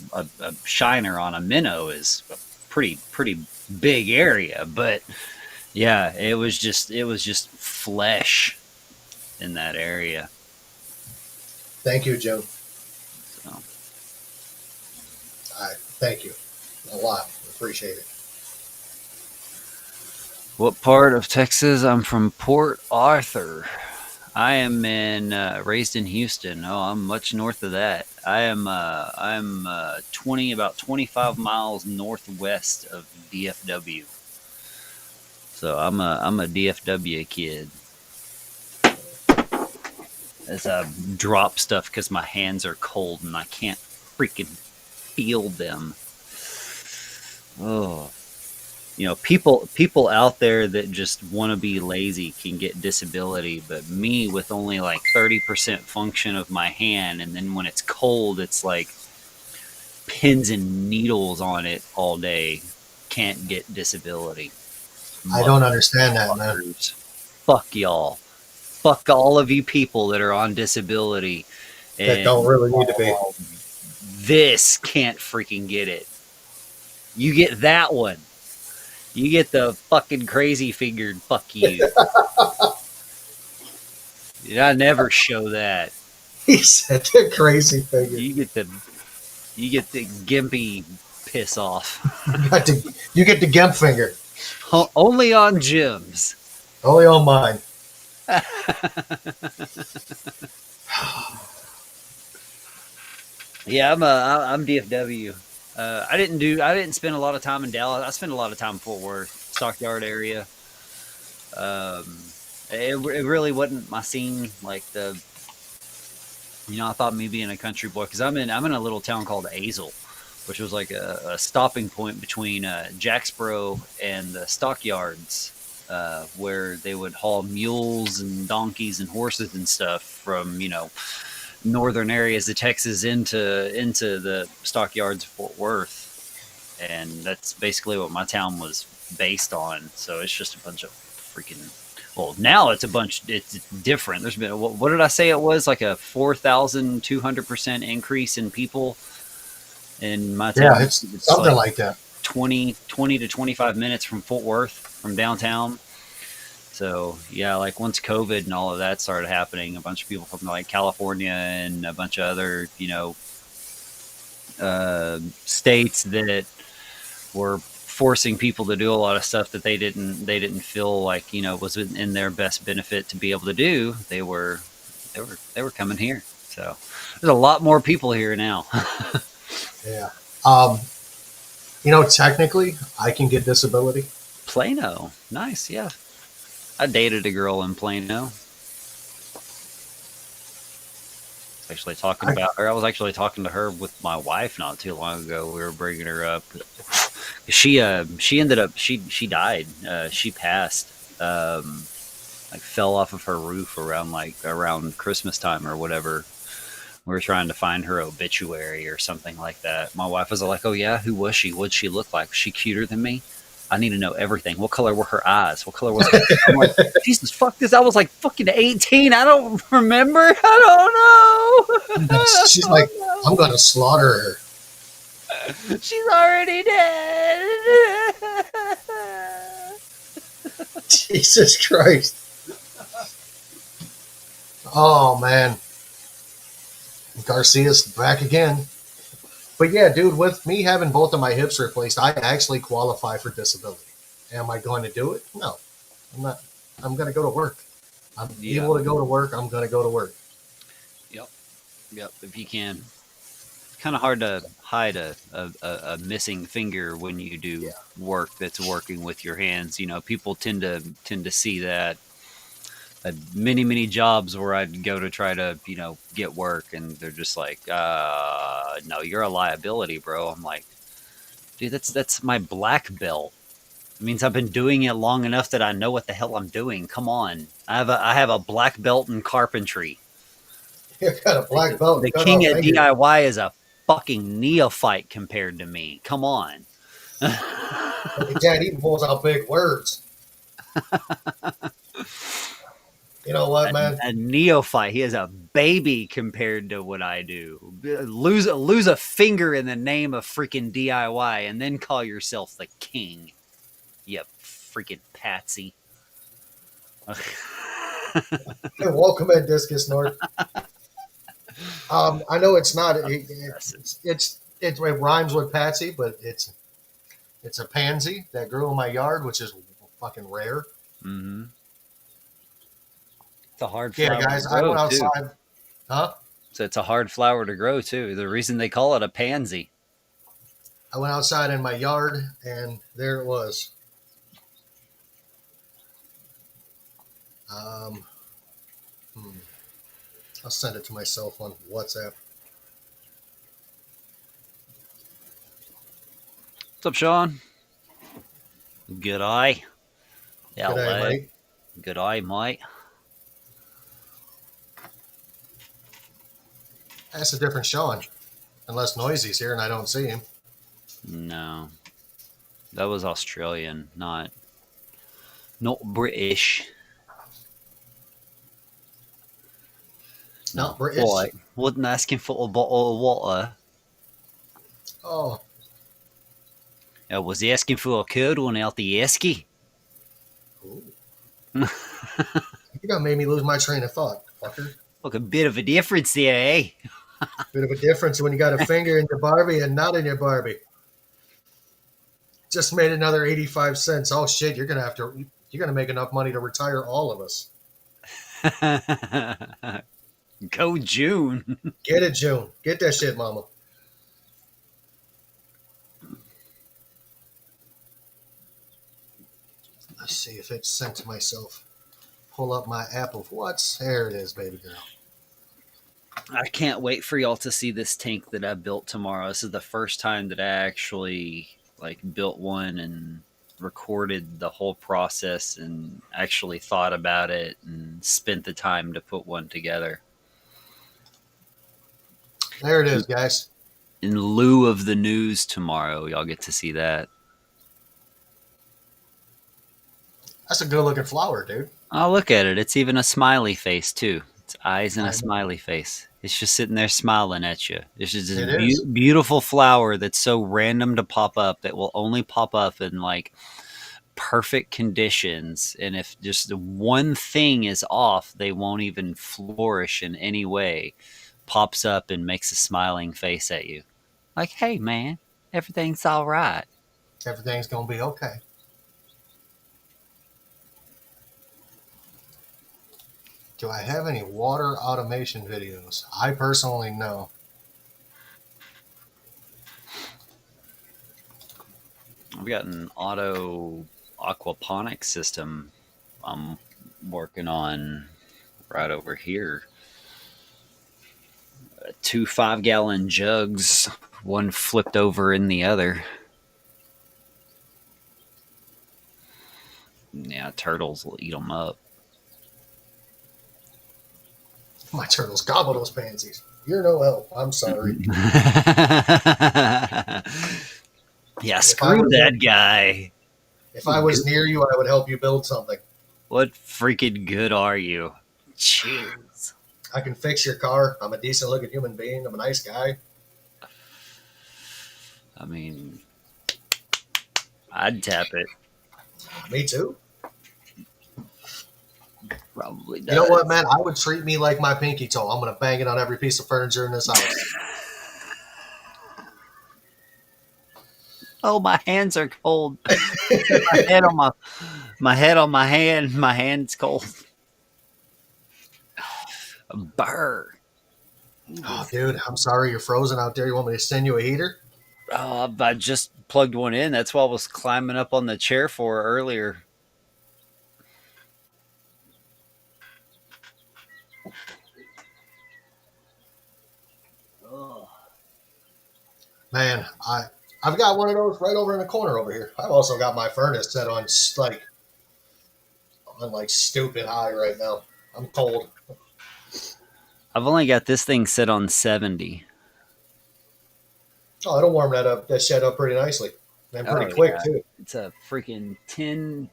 shiner on a minnow is a pretty big area, but. Yeah, it was just flesh in that area. Thank you, Jim. So. Thank you a lot. Appreciate it. What part of Texas? I'm from Port Arthur. I am raised in Houston. Oh, I'm much north of that. I'm about 25 miles northwest of DFW. So I'm a DFW kid. As I drop stuff because my hands are cold and I can't freaking feel them. Oh, people out there that just want to be lazy can get disability, but me with only like 30% function of my hand, and then when it's cold, it's like pins and needles on it all day, can't get disability. I don't understand that, man. Fuck y'all. Fuck all of you people that are on disability. That don't really need to be. This can't freaking get it. You get that one. You get the fucking crazy figured fuck you. I never show that. He said the crazy figure. You get the gimpy piss off. You get the gimp finger. Only on gyms. Only on mine. Yeah, I'm DFW. I didn't spend a lot of time in Dallas. I spent a lot of time in Fort Worth, Stockyard area. It really wasn't my scene. Like I thought me being a country boy, because I'm in a little town called Azle, which was like a stopping point between Jacksboro and the Stockyards, where they would haul mules and donkeys and horses and stuff from northern areas of Texas into the Stockyards of Fort Worth, and that's basically what my town was based on. So it's just a bunch of freaking. Well, now it's different. There's been, what did I say it was? Like a 4,200% increase in people in my town. Yeah, it's something like that. 20 to 25 minutes from Fort Worth, from downtown. So yeah, like once COVID and all of that started happening, a bunch of people from like California and a bunch of other, states that were forcing people to do a lot of stuff that they didn't feel like was in their best benefit to be able to do. They were coming here. So there's a lot more people here now. Yeah. Technically, I can get disability. Plano, nice, yeah. I dated a girl in Plano. Actually talking about her. I was actually talking to her with my wife not too long ago. We were bringing her up. She ended up she died. She passed. Like fell off of her roof around Christmas time or whatever. We were trying to find her obituary or something like that. My wife was like, "Oh yeah, who was she? What'd she look like? Was she cuter than me? I need to know everything. What color were her eyes? What color was her?" I'm like, Jesus, fuck this. I was like fucking 18. I don't remember. I don't know. She's like, I'm going to slaughter her. She's already dead. Jesus Christ. Oh, man. Garcia's back again. But yeah, dude, with me having both of my hips replaced, I actually qualify for disability. Am I going to do it? No, I'm not. I'm going to go to work. I'm able to go to work. I'm going to go to work. Yep. If you can. Kind of hard to hide a missing finger when you do work that's working with your hands. People tend to see that. Many jobs where I'd go to try to get work, and they're just like, no, you're a liability, bro. I'm like, dude, that's my black belt. It means I've been doing it long enough that I know what the hell I'm doing. Come on, I have a black belt in carpentry. You've got a black belt. The king at DIY is a fucking neophyte compared to me. Come on. Dad even pulls out big words. You know what, man? A neophyte. He is a baby compared to what I do. Lose a finger in the name of freaking DIY, and then call yourself the king. You freaking patsy. Welcome in, Discus North. I know it's not. It rhymes with Patsy, but it's a pansy that grew in my yard, which is fucking rare. Mm-hmm. It's a hard flower. Yeah, guys, I went outside. Too. Huh? So it's a hard flower to grow too. The reason they call it a pansy. I went outside in my yard, and there it was. I'll send it to myself on WhatsApp. What's up, Sean? Good eye. Good eye, mate. Good eye, mate. That's a different Sean. Unless Noisy's here and I don't see him. No. That was Australian, not British. Not British. What? Wasn't asking for a bottle of water. Oh. I was asking for a cold one out the esky. You done made me lose my train of thought, fucker. Look, a bit of a difference there, eh? Bit of a difference when you got a finger in your Barbie and not in your Barbie. Just made another 85 cents. Oh shit, you're gonna make enough money to retire all of us. Go June. Get it, June. Get that shit, mama. Let's see if it's sent to myself. Pull up my app of what's. There it is, baby girl. I can't wait for y'all to see this tank that I built tomorrow. This is the first time that I actually built one and recorded the whole process and actually thought about it and spent the time to put one together. There it is, guys. In lieu of the news tomorrow, y'all get to see that. That's a good looking flower, dude. Oh, look at it. It's even a smiley face, too. It's eyes and a smiley face. It's just sitting there smiling at you. It's just this beautiful flower that's so random to pop up that will only pop up in perfect conditions, and if just the one thing is off, they won't even flourish in any way. Pops up and makes a smiling face at you, like, "Hey, man, everything's all right." Everything's gonna be okay. Do I have any water automation videos? I personally know. I've got an auto aquaponics system I'm working on right over here. Two 5-gallon jugs, one flipped over in the other. Yeah, turtles will eat them up. My turtles gobble those pansies. You're no help. I'm sorry. Yeah, screw that guy. If I was near you, I would help you build something. What freaking good are you? Jeez. I can fix your car. I'm a decent looking human being. I'm a nice guy. I mean, I'd tap it. Me too. Probably does. You know what, man? I would treat me like my pinky toe. I'm going to bang it on every piece of furniture in this house. Oh, my hands are cold. my head on my hand. My hand's cold. A burr. Oh, dude, I'm sorry you're frozen out there. You want me to send you a heater? Oh, I just plugged one in. That's what I was climbing up on the chair for earlier. Man, I've got one of those right over in the corner over here. I've also got my furnace set on like stupid high right now. I'm cold. I've only got this thing set on 70. Oh, it'll warm that shed up pretty nicely. And pretty quick, yeah. too. It's a freaking 10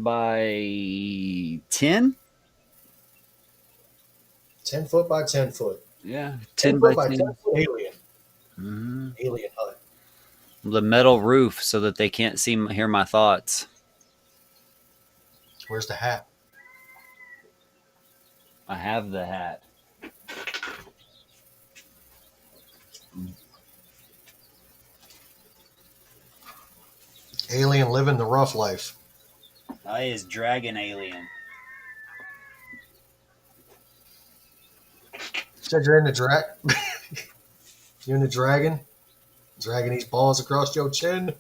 by 10? 10 foot by 10 foot. Yeah, 10 by foot by 10. 10 foot alien. Mm-hmm. Alien hut. The metal roof so that they can't hear my thoughts. Where's the hat? I have the hat. Alien living the rough life. I is dragon alien. Said you're in the you're in the dragon? Dragging these balls across your chin?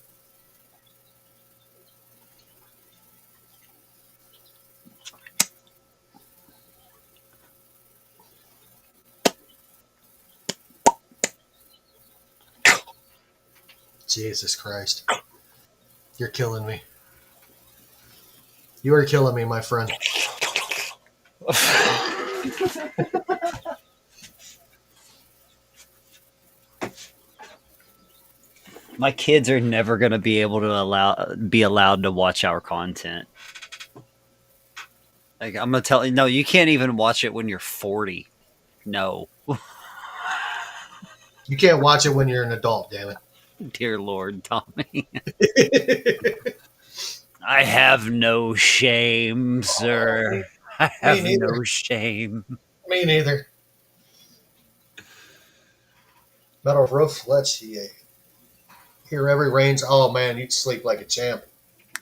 Jesus Christ. You're killing me. You are killing me, my friend. My kids are never going to be able to be allowed to watch our content. Like, I'm going to tell you, no, you can't even watch it when you're 40. No. You can't watch it when you're an adult, damn it. Dear Lord, Tommy. I have no shame, sir. I have no shame. Me neither. Metal roof, let's see. Hear every range. Oh, man, you'd sleep like a champ.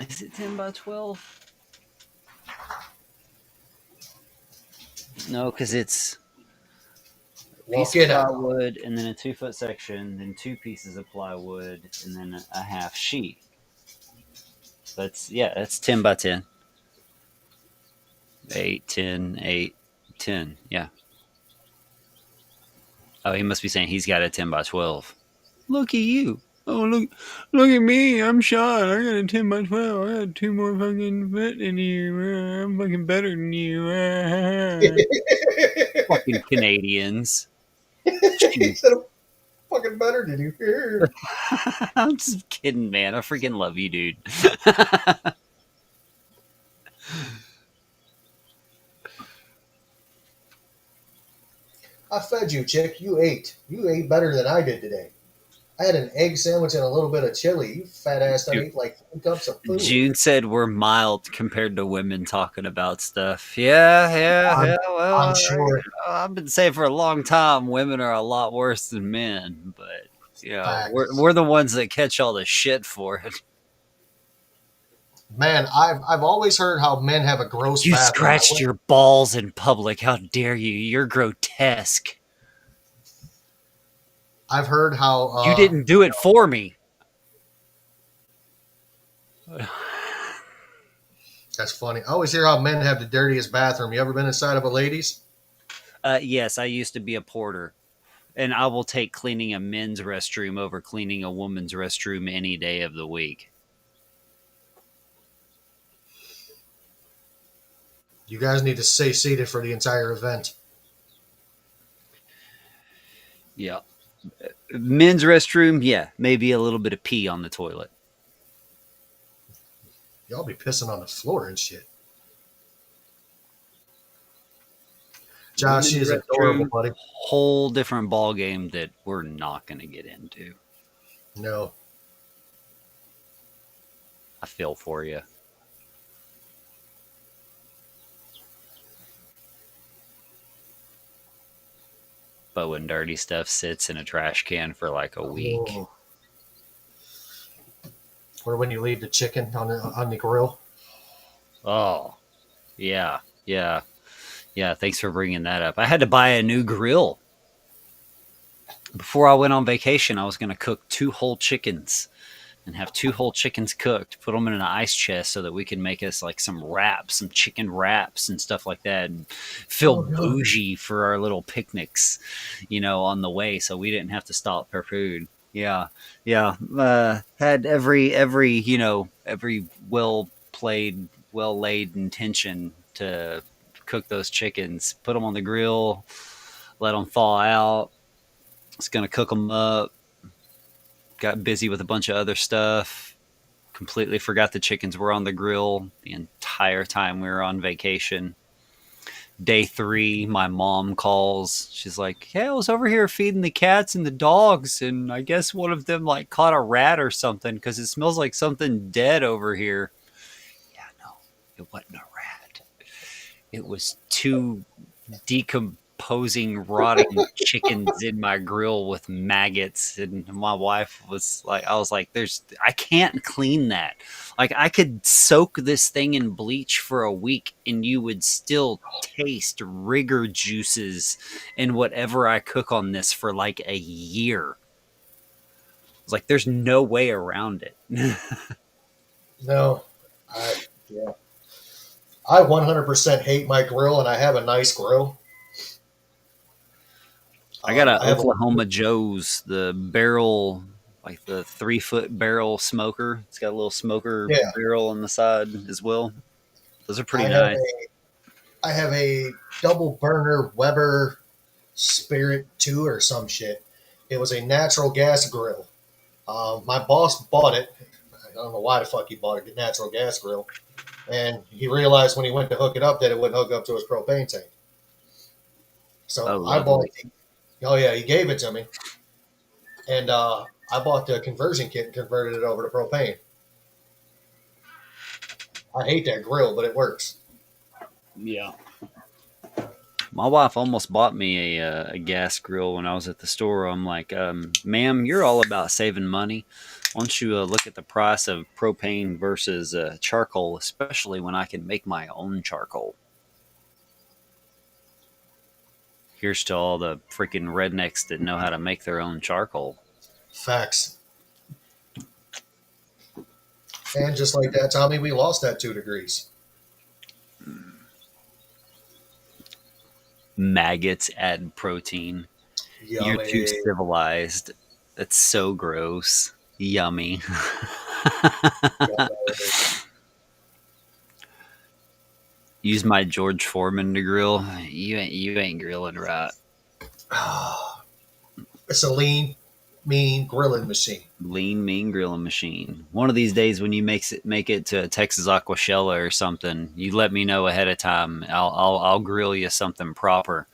Is it 10 by 12? No, because it's a piece of plywood and then a 2-foot section, then 2 pieces of plywood, and then a half sheet. That's 10 by 10. 8, 10, 8, 10. Yeah. Oh, he must be saying he's got a 10 by 12. Look at you. Oh, look at me. I'm shot. I got a 10 by 12. I got 2 more fucking foot than you. I'm fucking better than you. Fucking Canadians. He said, fucking better than you. I'm just kidding, man. I freaking love you, dude. I fed you, chick. You ate. You ate better than I did today. I had an egg sandwich and a little bit of chili. You fat ass done Dude, eat like 3 cups of food. June said we're mild compared to women talking about stuff. Yeah, yeah, I'm, yeah. I'm Well, sure. I've been saying for a long time women are a lot worse than men, but Facts. we're the ones that catch all the shit for it. Man, I've always heard how men have a gross You bathroom. scratched your balls in public. How dare you? You're grotesque. I've heard how You didn't do it for me. that's funny. I always hear how men have the dirtiest bathroom. You ever been inside of a ladies? Yes, I used to be a porter, and I will take cleaning a men's restroom over cleaning a woman's restroom any day of the week. You guys need to stay seated for the entire event. Yeah. Men's restroom, yeah, maybe a little bit of pee on the toilet. Y'all be pissing on the floor and shit. Josh, she Women's is adorable, restroom, buddy. whole different ball game that we're not going to get into. No. I feel for you. But when dirty stuff sits in a trash can for like a week, Oh. Or when you leave the chicken on the grill. oh, yeah, yeah, yeah. Thanks for bringing that up. I had to buy a new grill. Before I went on vacation, I was going to cook 2 whole chickens and have 2 whole chickens cooked, put them in an ice chest so that we can make us like some wraps, some chicken wraps and stuff like that, and feel Oh, no. bougie for our little picnics, on the way, so we didn't have to stop for food. Yeah, yeah. Had every well played, well laid intention to cook those chickens, put them on the grill, let them thaw out. It's gonna cook them up. Got busy with a bunch of other stuff. Completely forgot the chickens were on the grill the entire time we were on vacation. Day 3, my mom calls. She's like, "Hey, I was over here feeding the cats and the dogs, and I guess one of them like caught a rat or something because it smells like something dead over here." Yeah, no, it wasn't a rat. It was 2 decomposing, rotting chickens in my grill with maggots. And my wife was like, I was like, I can't clean that. Like, I could soak this thing in bleach for a week and you would still taste rigor juices in whatever I cook on this for like a year. I was like, there's no way around it. No. Yeah. I 100% hate my grill, and I have a nice grill. I got a I have Oklahoma Joe's, the barrel, like the 3-foot barrel smoker. It's got a little smoker yeah. barrel on the side as well. Those are I pretty have nice. a double burner Weber Spirit 2 or some shit. It was a natural gas grill. My boss bought it. I don't know why the fuck he bought a natural gas grill. And he realized when he went to hook it up that it wouldn't hook up to his propane tank. So Oh, I bought lovely. it. Oh, yeah, he gave it to me. And I bought the conversion kit and converted it over to propane. I hate that grill, but it works. Yeah. My wife almost bought me a gas grill when I was at the store. I'm like, ma'am, you're all about saving money. Why don't you look at the price of propane versus charcoal, especially when I can make my own charcoal? Here's to all the freaking rednecks that know how to make their own charcoal. Facts. And just like that, Tommy, we lost that 2 degrees. Maggots add protein. You're too Yummy. civilized. That's so gross. Yummy. Use my George Foreman to grill. You ain't grilling right. It's a lean, mean grilling machine. Lean mean grilling machine. One of these days when you make it to Texas Aquashella or something, you let me know ahead of time. I'll grill you something proper.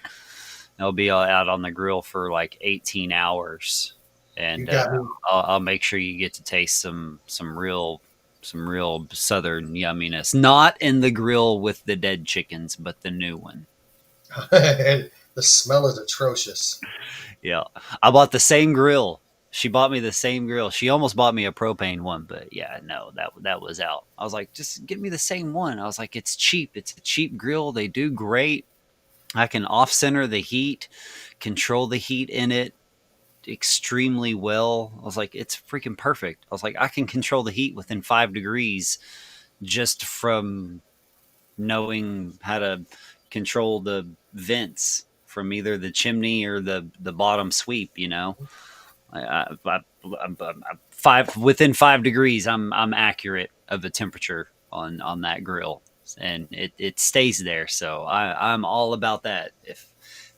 I'll be out on the grill for like 18 hours You and got me. I'll make sure you get to taste some real southern yumminess. Not in the grill with the dead chickens, but the new one. The smell is atrocious. Yeah, I bought the same grill. She bought me the same grill. She almost bought me a propane one, but yeah, no, that was out. I was like, just get me the same one. I was like, it's cheap. It's a cheap grill. They do great. I can off center the heat, control the heat in it extremely well. I was like, it's freaking perfect. I was like, I can control the heat within 5 degrees just from knowing how to control the vents from either the chimney or the bottom sweep. You know, five within 5 degrees, I'm accurate of the temperature on that grill, and it stays there. So I'm all about that. If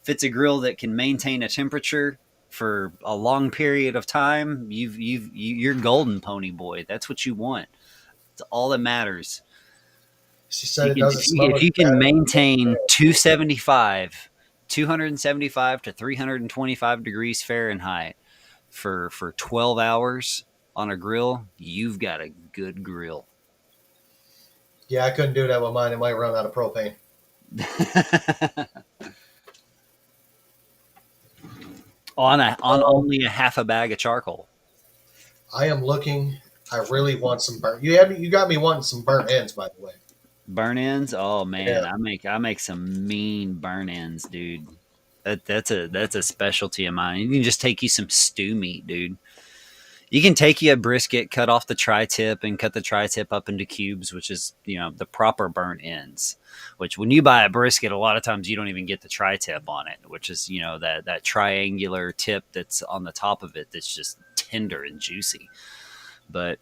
it's a grill that can maintain a temperature for a long period of time, you're golden, pony boy. That's what you want. It's all that matters. She said it doesn't smell If as you bad can as maintain it 275 to 325 degrees Fahrenheit for 12 hours on a grill, you've got a good grill. Yeah, I couldn't do that with mine. It might run out of propane. On only a half a bag of charcoal. I am looking. I really want some burnt. You got me wanting some burnt ends, by the way. Burn ends? Oh man, Yeah. I make some mean burn ends, dude. That's a specialty of mine. You can just take you some stew meat, dude. You can take you a brisket, cut off the tri-tip, and cut the tri-tip up into cubes, which is the proper burnt ends. Which when you buy a brisket, a lot of times you don't even get the tri-tip on it, which is that triangular tip that's on the top of it that's just tender and juicy. But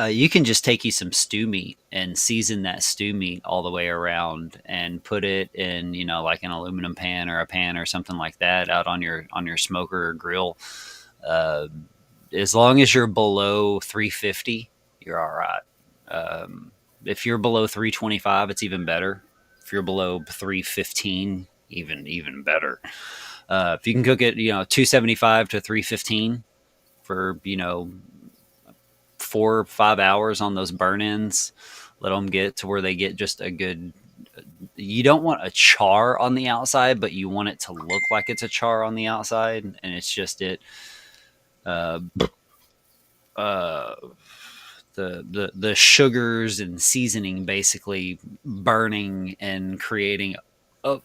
you can just take you some stew meat and season that stew meat all the way around and put it in like an aluminum pan or a pan or something like that out on your smoker or grill. Uh, as long as you're below 350, you're all right. If you're below 325, it's even better. If you're below 315, even better. If you can cook it, 275 to 315 for 4 or 5 hours on those burn ends, let them get to where they get just a good. You don't want a char on the outside, but you want it to look like it's a char on the outside, and it's just it. Uh, uh, the sugars and seasoning basically burning and creating a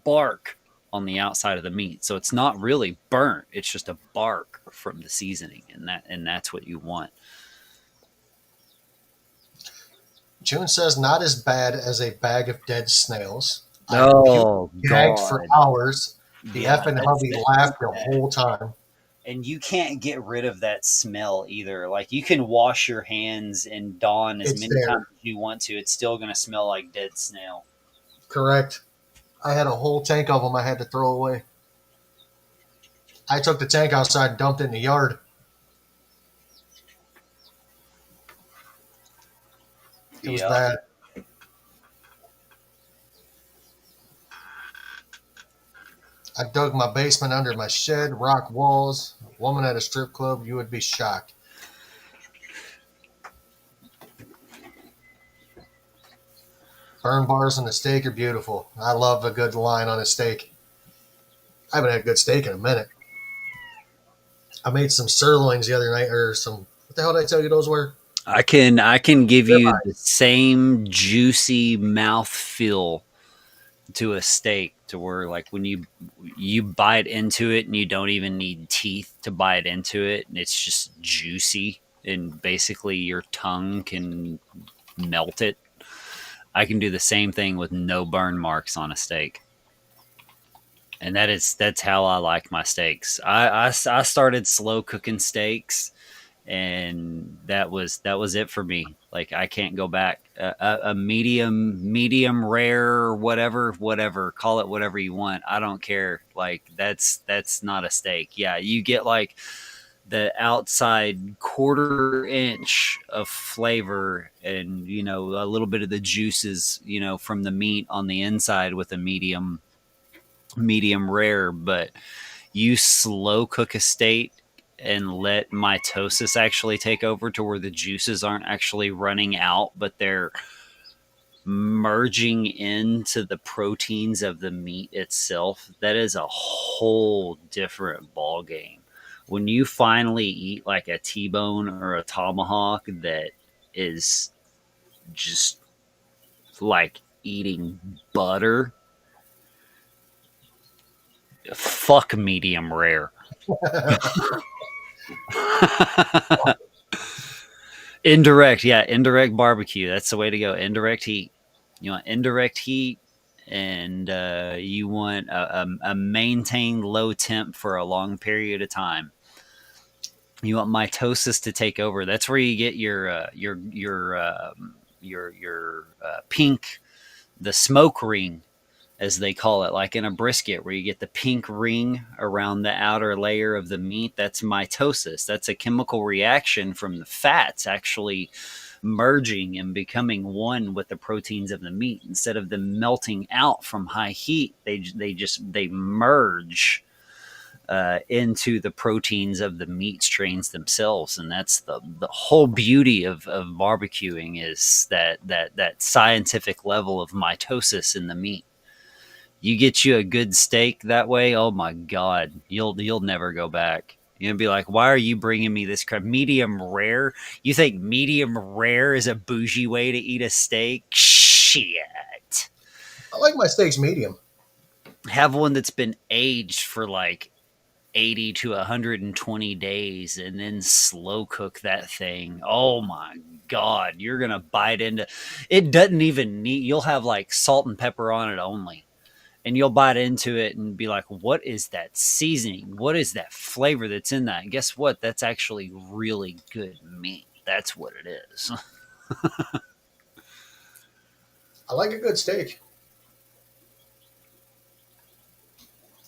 bark on the outside of the meat. So it's not really burnt; it's just a bark from the seasoning, and that's what you want. June says not as bad as a bag of dead snails. I puked Oh gagged for God, hours. The yeah, effing hubby that's laughed the bad. whole time. And you can't get rid of that smell either. Like you can wash your hands in Dawn as It's many times there. as you want to, it's still going to smell like dead snail. Correct. I had a whole tank of them I had to throw away. I took the tank outside and dumped it in the yard. It was Yeah. bad. I dug my basement under my shed, rock walls. A woman at a strip club, you would be shocked. Burn bars on the steak are beautiful. I love a good line on a steak. I haven't had good steak in a minute. I made some sirloins the other night, or some. What the hell did I tell you those were? I can give you the Ribeyes. same juicy mouth feel to a steak to where like when you bite into it and you don't even need teeth to bite into it, and it's just juicy and basically your tongue can melt it. I can do the same thing with no burn marks on a steak. And that's how I like my steaks. I started slow cooking steaks, and that was it for me. Like I can't go back. A medium rare, whatever, call it whatever you want. I don't care. Like that's not a steak. Yeah, you get like the outside quarter inch of flavor and a little bit of the juices from the meat on the inside with a medium rare, but you slow cook a steak and let mitosis actually take over to where the juices aren't actually running out, but they're merging into the proteins of the meat itself, that is a whole different ball game. When you finally eat like a T-bone or a tomahawk that is just like eating butter, fuck medium rare. Indirect, yeah, indirect barbecue. That's the way to go. Indirect heat. You want indirect heat, and you want a maintained low temp for a long period of time. You want mitosis to take over. That's where you get your pink, the smoke ring, as they call it, like in a brisket, where you get the pink ring around the outer layer of the meat. That's mitosis. That's a chemical reaction from the fats actually merging and becoming one with the proteins of the meat. Instead of them melting out from high heat, they merge into the proteins of the meat strains themselves. And that's the whole beauty of barbecuing, is that scientific level of mitosis in the meat. You get you a good steak that way, oh my god, you'll never go back. You'll be like, why are you bringing me this crap? Medium rare? You think medium rare is a bougie way to eat a steak? Shit. I like my steaks medium. Have one that's been aged for like 80 to 120 days and then slow cook that thing. Oh my god, you're gonna bite into it. Doesn't even need, you'll have like salt and pepper on it only, and you'll bite into it and be like, what is that seasoning? What is that flavor that's in that? And guess what? That's actually really good meat. That's what it is. I like a good steak.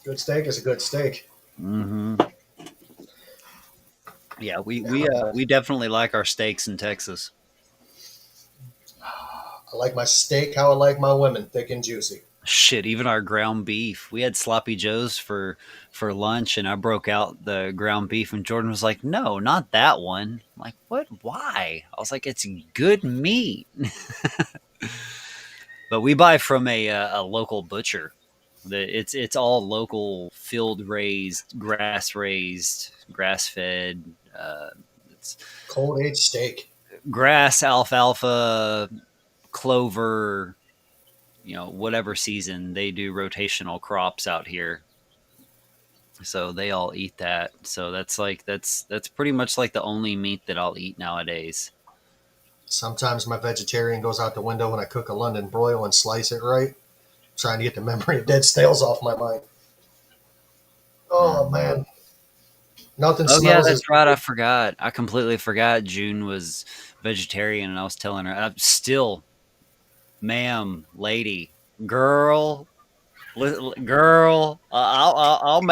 Good steak is a good steak. Mm-hmm. Yeah, we definitely like our steaks in Texas. I like my steak how I like my women, thick and juicy. Shit, even our ground beef. We had sloppy joes for lunch, and I broke out the ground beef, and Jordan was like, "No, not that one." I'm like, what? Why? I was like, "It's good meat." But we buy from a local butcher. It's all local, field raised, grass fed. It's Cold aged steak. grass, alfalfa, clover. Whatever season they do rotational crops out here, so they all eat that. So that's pretty much like the only meat that I'll eat nowadays. Sometimes my vegetarian goes out the window when I cook a London broil and slice it right, trying to get the memory of dead stales off my mind. Oh man, nothing Oh yeah, smells as that's right. I completely forgot June was vegetarian, and I was telling her, I'm still, ma'am, lady, girl, girl, I'll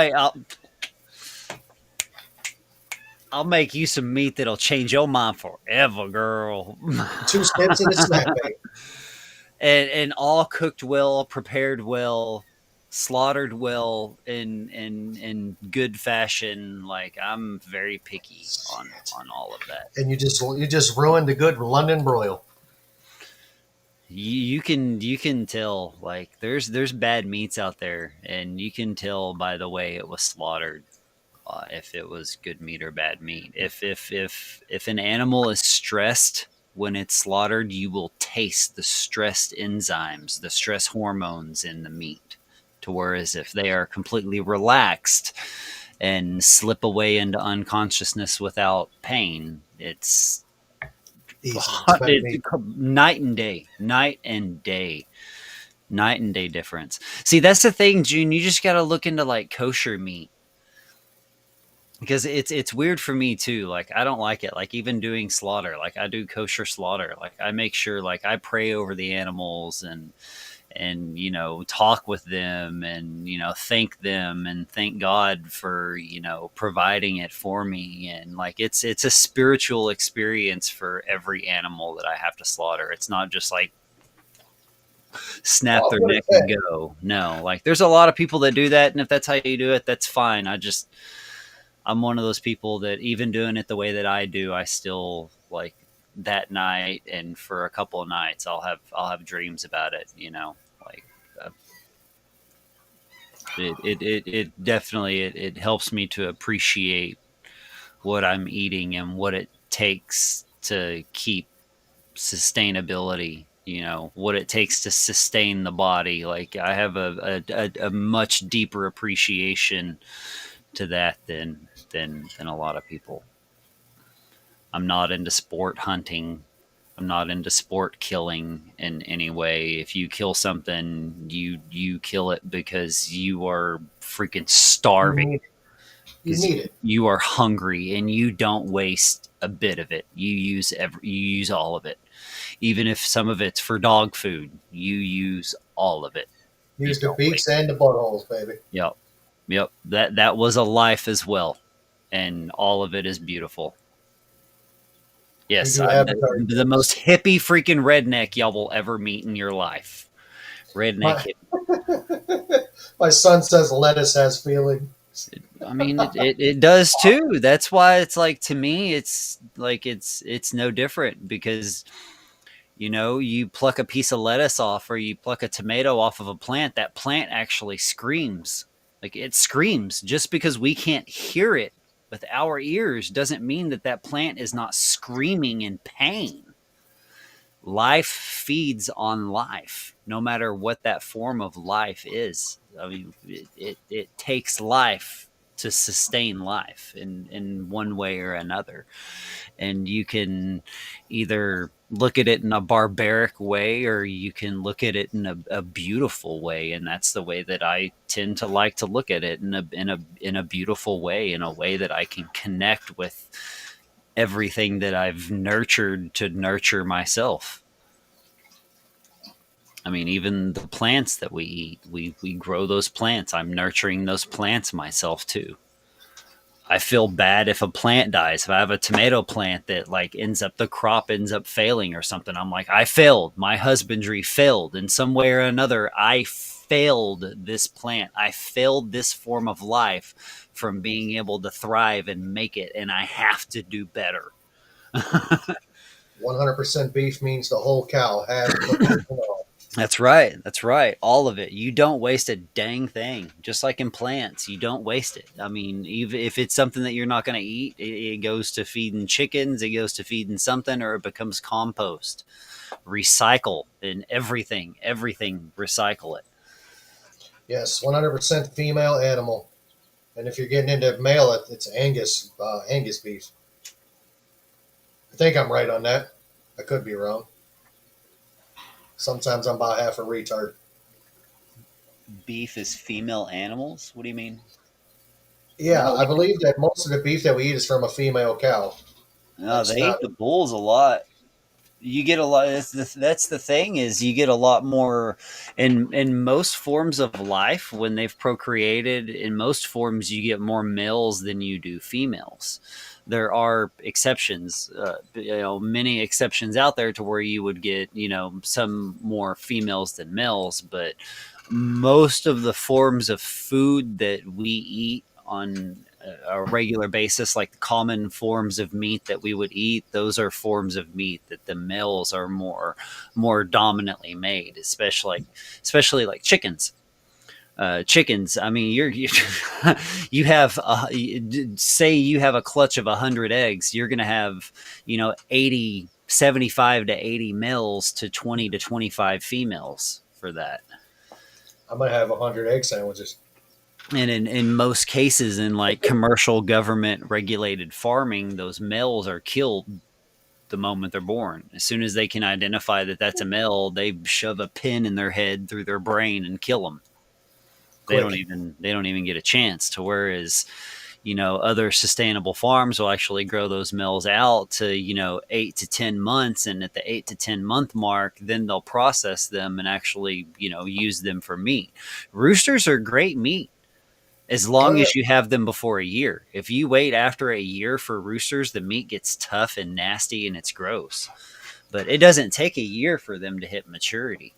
make you some meat that'll change your mind forever, girl. two steps in a snack bag. And all cooked well, prepared well, slaughtered well in good fashion. Like, I'm very picky on all of that. And you just ruined a good London broil. You can tell, like, there's bad meats out there, and you can tell by the way it was slaughtered, if it was good meat or bad meat. If an animal is stressed when it's slaughtered, you will taste the stressed enzymes, the stress hormones in the meat. To whereas if they are completely relaxed and slip away into unconsciousness without pain, it's Easy. It's better meat. night and day, night and day, night and day difference. See, that's the thing, June. You just got to look into like kosher meat, because it's weird for me too. Like, I don't like it. Like, even doing slaughter, like I do kosher slaughter. Like, I make sure, like, I pray over the animals, and talk with them, and thank them and thank God for providing it for me. And like, it's a spiritual experience for every animal that I have to slaughter. It's not just like snap Well, their I'm gonna neck and say, go. No, like, there's a lot of people that do that, and if that's how you do it, that's fine. I'm one of those people that even doing it the way that I do, I still like that night and for a couple of nights I'll have dreams about it, like uh, it definitely it helps me to appreciate what I'm eating and what it takes to keep sustainability, what it takes to sustain the body. Like I have a much deeper appreciation to that than a lot of people. I'm not into sport hunting. I'm not into sport killing in any way. If you kill something, you kill it because you are freaking You starving, need it. You because need it. you are hungry and you don't waste a bit of it. You use all of it. Even if some of it's for dog food, you use all of it. You Use the don't beaks waste and the buttholes, baby. it. Yep. Yep. That was a life as well. And all of it is beautiful. We Yes, do I'm Avatar the most jokes. hippie freaking redneck y'all will ever meet in your life. Redneck My hippie. my son says lettuce has feeling. I mean, it does too. That's why it's like, to me, it's like it's no different, because you pluck a piece of lettuce off or you pluck a tomato off of a plant, that plant actually screams. Like it screams. Just because we can't hear it with our ears doesn't mean that that plant is not screaming in pain. Life feeds on life, no matter what that form of life is. I mean, it takes life to sustain life in one way or another. And you can either look at it in a barbaric way or you can look at it in a beautiful way. And that's the way that I tend to like to look at it, in a beautiful way, in a way that I can connect with everything that I've nurtured to nurture myself. I mean, even the plants that we eat, we grow those plants. I'm nurturing those plants myself too. I feel bad if a plant dies. If I have a tomato plant that like the crop ends up failing or something, I'm like, I failed. My husbandry failed in some way or another. I failed this plant. I failed this form of life from being able to thrive and make it, and I have to do better. 100% beef means the whole cow, half hookers and all. That's right. That's right. All of it. You don't waste a dang thing. Just like in plants, you don't waste it. I mean, even if it's something that you're not going to eat, it goes to feeding chickens, it goes to feeding something, or it becomes compost. Recycle in everything. Everything, recycle it. Yes, 100% female animal. And if you're getting into male, it's Angus beef. I think I'm right on that. I could be wrong. Sometimes I'm about half a retard. Beef is female animals? What do you mean? Yeah, No, I believe that most of the beef that we eat is from a female cow. no, That's they not. eat the bulls a lot. You get a lot. That's the thing, is you get a lot more in most forms of life. When they've procreated, in most forms you get more males than you do females. There are exceptions, many exceptions out there to where you would get some more females than males, but most of the forms of food that we eat on a regular basis, like the common forms of meat that we would eat, those are forms of meat that the males are more dominantly made, especially like chickens. Chickens. I mean, you have say you have a clutch of 100 eggs, you're going to have 80, 75 to 80 males to 20 to 25 females for that. I might have 100 egg sandwiches. And in most cases, in like commercial government regulated farming, those males are killed the moment they're born. As soon as they can identify that that's a male, they shove a pin in their head through their brain and kill them. Quick. They don't even get a chance to. Whereas other sustainable farms will actually grow those males out to 8 to 10 months, and at the 8 to 10 month mark, then they'll process them and actually use them for meat. Roosters are great meat as Oh, long yeah. as you have them before a year. If you wait after a year for roosters, the meat gets tough and nasty and it's gross. But it doesn't take a year for them to hit maturity.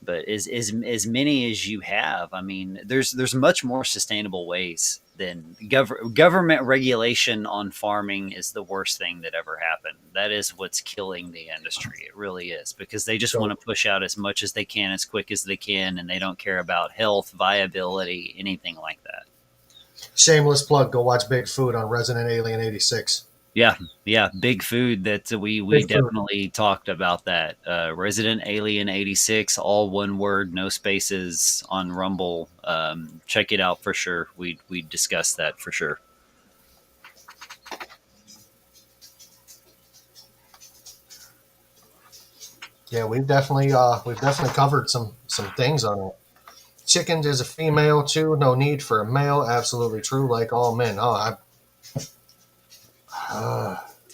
But as many as you have, I mean, there's much more sustainable ways than government regulation on farming is the worst thing that ever happened. That is what's killing the industry. It really is, because they just want So, to push out as much as they can, as quick as they can, and they don't care about health, viability, anything like that. shameless plug, go watch Big Food on Resident Alien 86. Yeah, yeah, big food. That we Big Food. definitely talked about that. Resident Alien 86, all one word, no spaces, on Rumble. Check it out for sure. We discussed that for sure. Yeah, we've definitely covered some things on it. Chickens is a female too. No need for a male. Absolutely true. Like all men.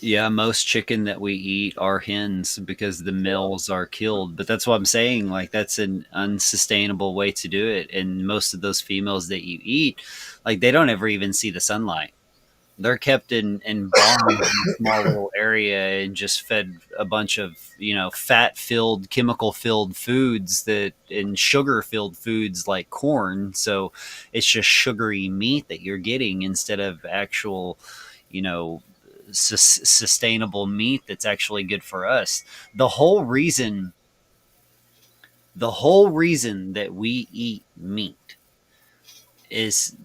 Yeah, most chicken that we eat are hens because the males are killed. But that's what I'm saying. Like, that's an unsustainable way to do it. And most of those females that you eat, like, they don't ever even see the sunlight. They're kept in barns in a small little area and just fed a bunch of, fat filled, chemical filled foods, that and sugar filled foods like corn. So it's just sugary meat that you're getting instead of actual, you know sustainable meat that's actually good for us. the whole reason the whole reason that we eat meat is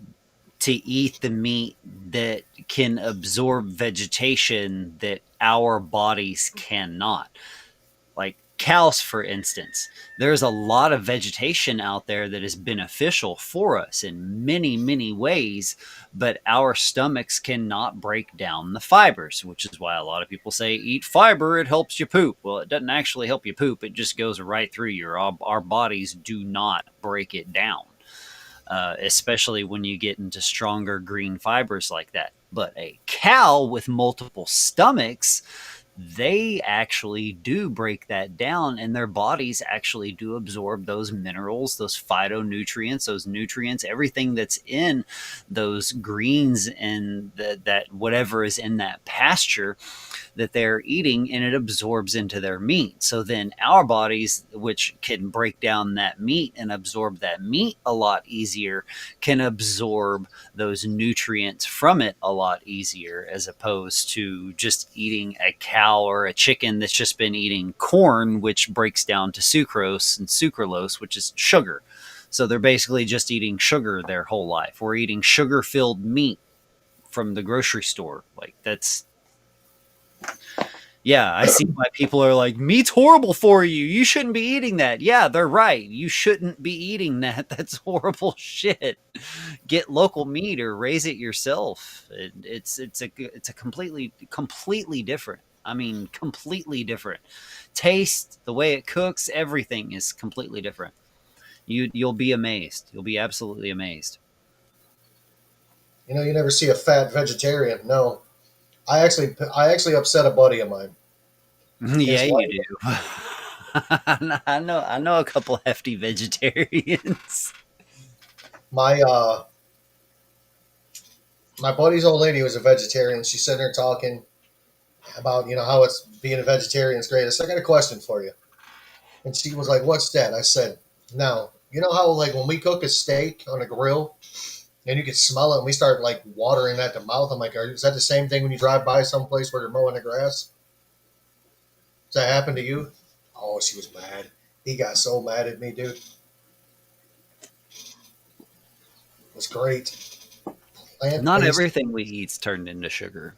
to eat the meat that can absorb vegetation that our bodies cannot. Like cows, for instance, there's a lot of vegetation out there that is beneficial for us in many, many ways, but our stomachs cannot break down the fibers, which is why a lot of people say eat fiber, it helps you poop. Well, it doesn't actually help you poop, it just goes right through our bodies do not break it down. Especially when you get into stronger green fibers like that. But a cow with multiple stomachs, they actually do break that down, and their bodies actually do absorb those minerals, those phytonutrients, those nutrients, everything that's in those greens and that whatever is in that pasture that they're eating, and it absorbs into their meat. So then our bodies, which can break down that meat and absorb that meat a lot easier, can absorb those nutrients from it a lot easier, as opposed to just eating a cow or a chicken that's just been eating corn, which breaks down to sucrose and sucralose, which is sugar. So they're basically just eating sugar their whole life. We're eating sugar filled meat from the grocery store. Like, that's, yeah, I see why people are like, meat's horrible for you. You shouldn't be eating that. Yeah, they're right. You shouldn't be eating that. That's horrible shit. Get local meat or raise it yourself. It's a completely different. I mean, completely different. Taste, the way it cooks, everything is completely different. You'll be amazed. You'll be absolutely amazed. You never see a fat vegetarian. No, I actually upset a buddy of mine. Yeah, His you wife, do. I know a couple hefty vegetarians. my my buddy's old lady was a vegetarian. She's sitting there talking about how it's being a vegetarian is great. I said, I got a question for you, and she was like, "What's that?" I said, "Now you know how like when we cook a steak on a grill and you can smell it, and we start like watering at the mouth. I'm like, is that the same thing when you drive by someplace where they're mowing the grass? Does that happen to you?" Oh, she was mad. He got so mad at me, dude. It was great. Plant Not based everything we eat's turned into sugar.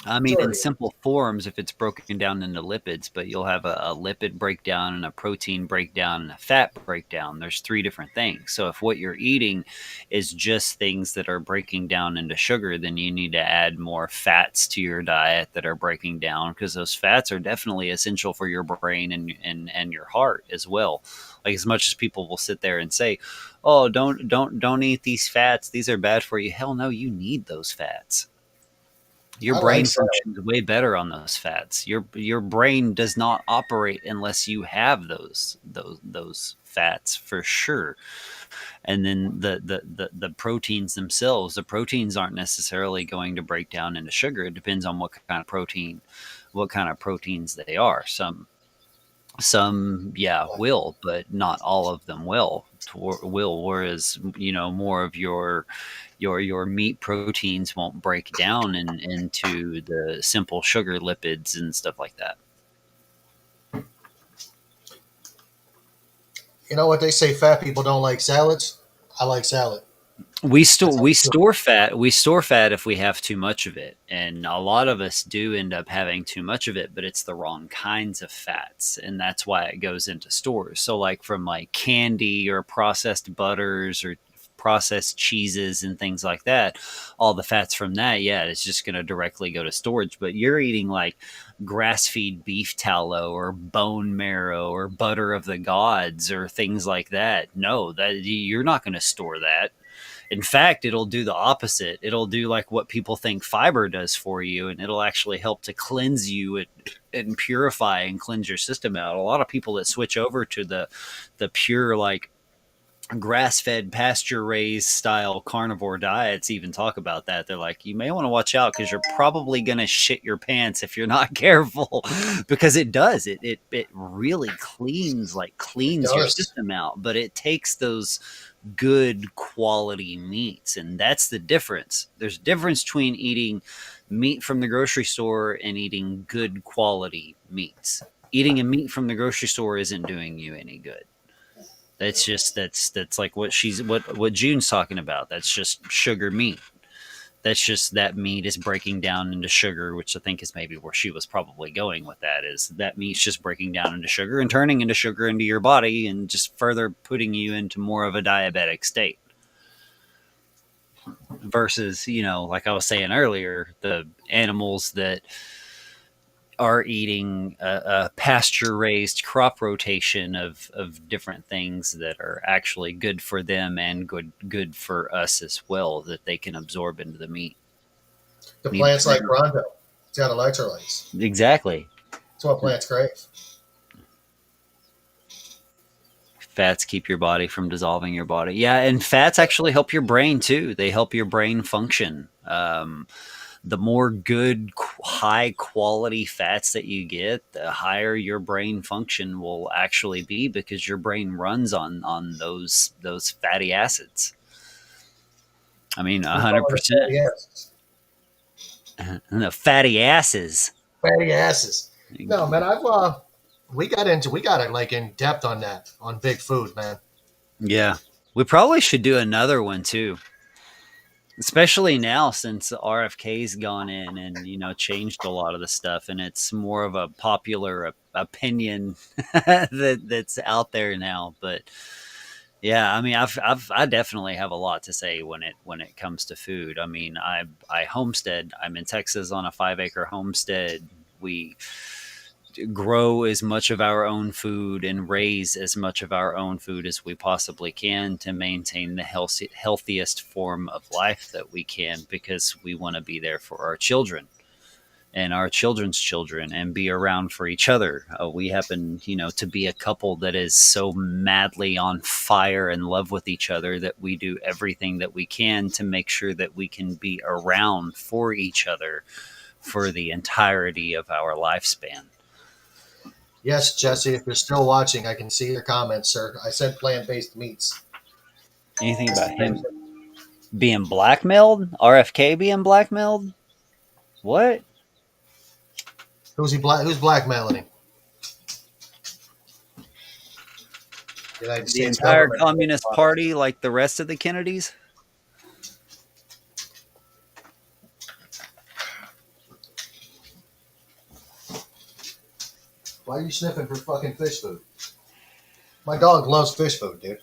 I mean, in majority. simple forms, if it's broken down into lipids, but you'll have a lipid breakdown and a protein breakdown and a fat breakdown. There's three different things. So if what you're eating is just things that are breaking down into sugar, then you need to add more fats to your diet that are breaking down, because those fats are definitely essential for your brain and your heart as well. Like, as much as people will sit there and say, "Oh, don't eat these fats. These are bad for you." Hell no, you need those fats. Your I like brain salad. functions way better on those fats. Your brain does not operate unless you have those fats for sure. And then the proteins themselves, the proteins aren't necessarily going to break down into sugar. It depends on what kind of proteins they are. Some, yeah, will, but not all of them will. Whereas, more of your meat proteins won't break down into the simple sugar lipids and stuff like that. You know what they say? Fat people don't like salads. I like salad. We That's store how I we feel. store fat. We store fat if we have too much of it, and a lot of us do end up having too much of it. But it's the wrong kinds of fats, and that's why it goes into stores. So, like from like candy or processed butters or processed cheeses and things like that, all the fats from that, yeah, it's just going to directly go to storage. But you're eating like grass feed beef tallow or bone marrow or butter of the gods or things like that. No, that you're not going to store that. In fact, it'll do the opposite. It'll do like what people think fiber does for you, and it'll actually help to cleanse you and purify and cleanse your system out. A lot of people that switch over to the pure, like, grass fed, pasture raised style carnivore diets even talk about that. They're like, you may want to watch out because you're probably going to shit your pants if you're not careful, because it does. It really It cleans your does. system out, but it takes those good quality meats, and that's the difference. There's a difference between eating meat from the grocery store and eating good quality meats. Eating a meat from the grocery store isn't doing you any good. That's like what June's talking about. That's just sugar meat. That's just that meat is breaking down into sugar, which I think is maybe where she was probably going with that. Is that meat's just breaking down into sugar and turning into sugar into your body and just further putting you into more of a diabetic state. Versus, like I was saying earlier, the animals that are eating a pasture raised crop rotation of different things that are actually good for them and good for us as well, that they can absorb into the meat. The Meat plants like Rondo. It's got electrolytes. exactly. That's what plants crave. Fats keep your body from dissolving your body. Yeah, and fats actually help your brain too. They help your brain function. The more good, high quality fats that you get, the higher your brain function will actually be, because your brain runs on those fatty acids. I mean, We call them 100%. fatty asses. The fatty asses. Fatty asses. No, man, I've we got it like in depth on that on big food, man. Yeah, we probably should do another one too, especially now since RFK's gone in and changed a lot of the stuff, and it's more of a popular opinion that's out there now. But yeah, I mean, I definitely have a lot to say when it comes to food. I mean, I homestead. I'm in Texas on a 5-acre homestead. We grow as much of our own food and raise as much of our own food as we possibly can to maintain the healthiest form of life that we can, because we want to be there for our children and our children's children and be around for each other. We happen, to be a couple that is so madly on fire and love with each other that we do everything that we can to make sure that we can be around for each other for the entirety of our lifespan. Yes, Jesse, if you're still watching, I can see your comments, sir. I said plant-based meats. Anything about him being blackmailed? RFK being blackmailed? What? Who's blackmailing him? United The States entire government. Communist Party, like the rest of the Kennedys? Why are you sniffing for fucking fish food? My dog loves fish food, dude.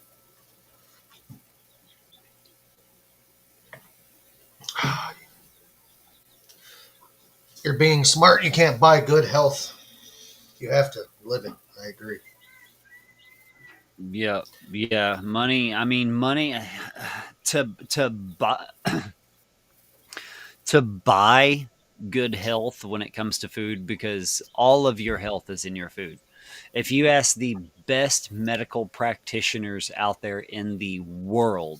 You're being smart. You can't buy good health. You have to live it. I agree. Yeah, yeah. Money. I mean, money to buy to buy good health when it comes to food, because all of your health is in your food. If you ask the best medical practitioners out there in the world,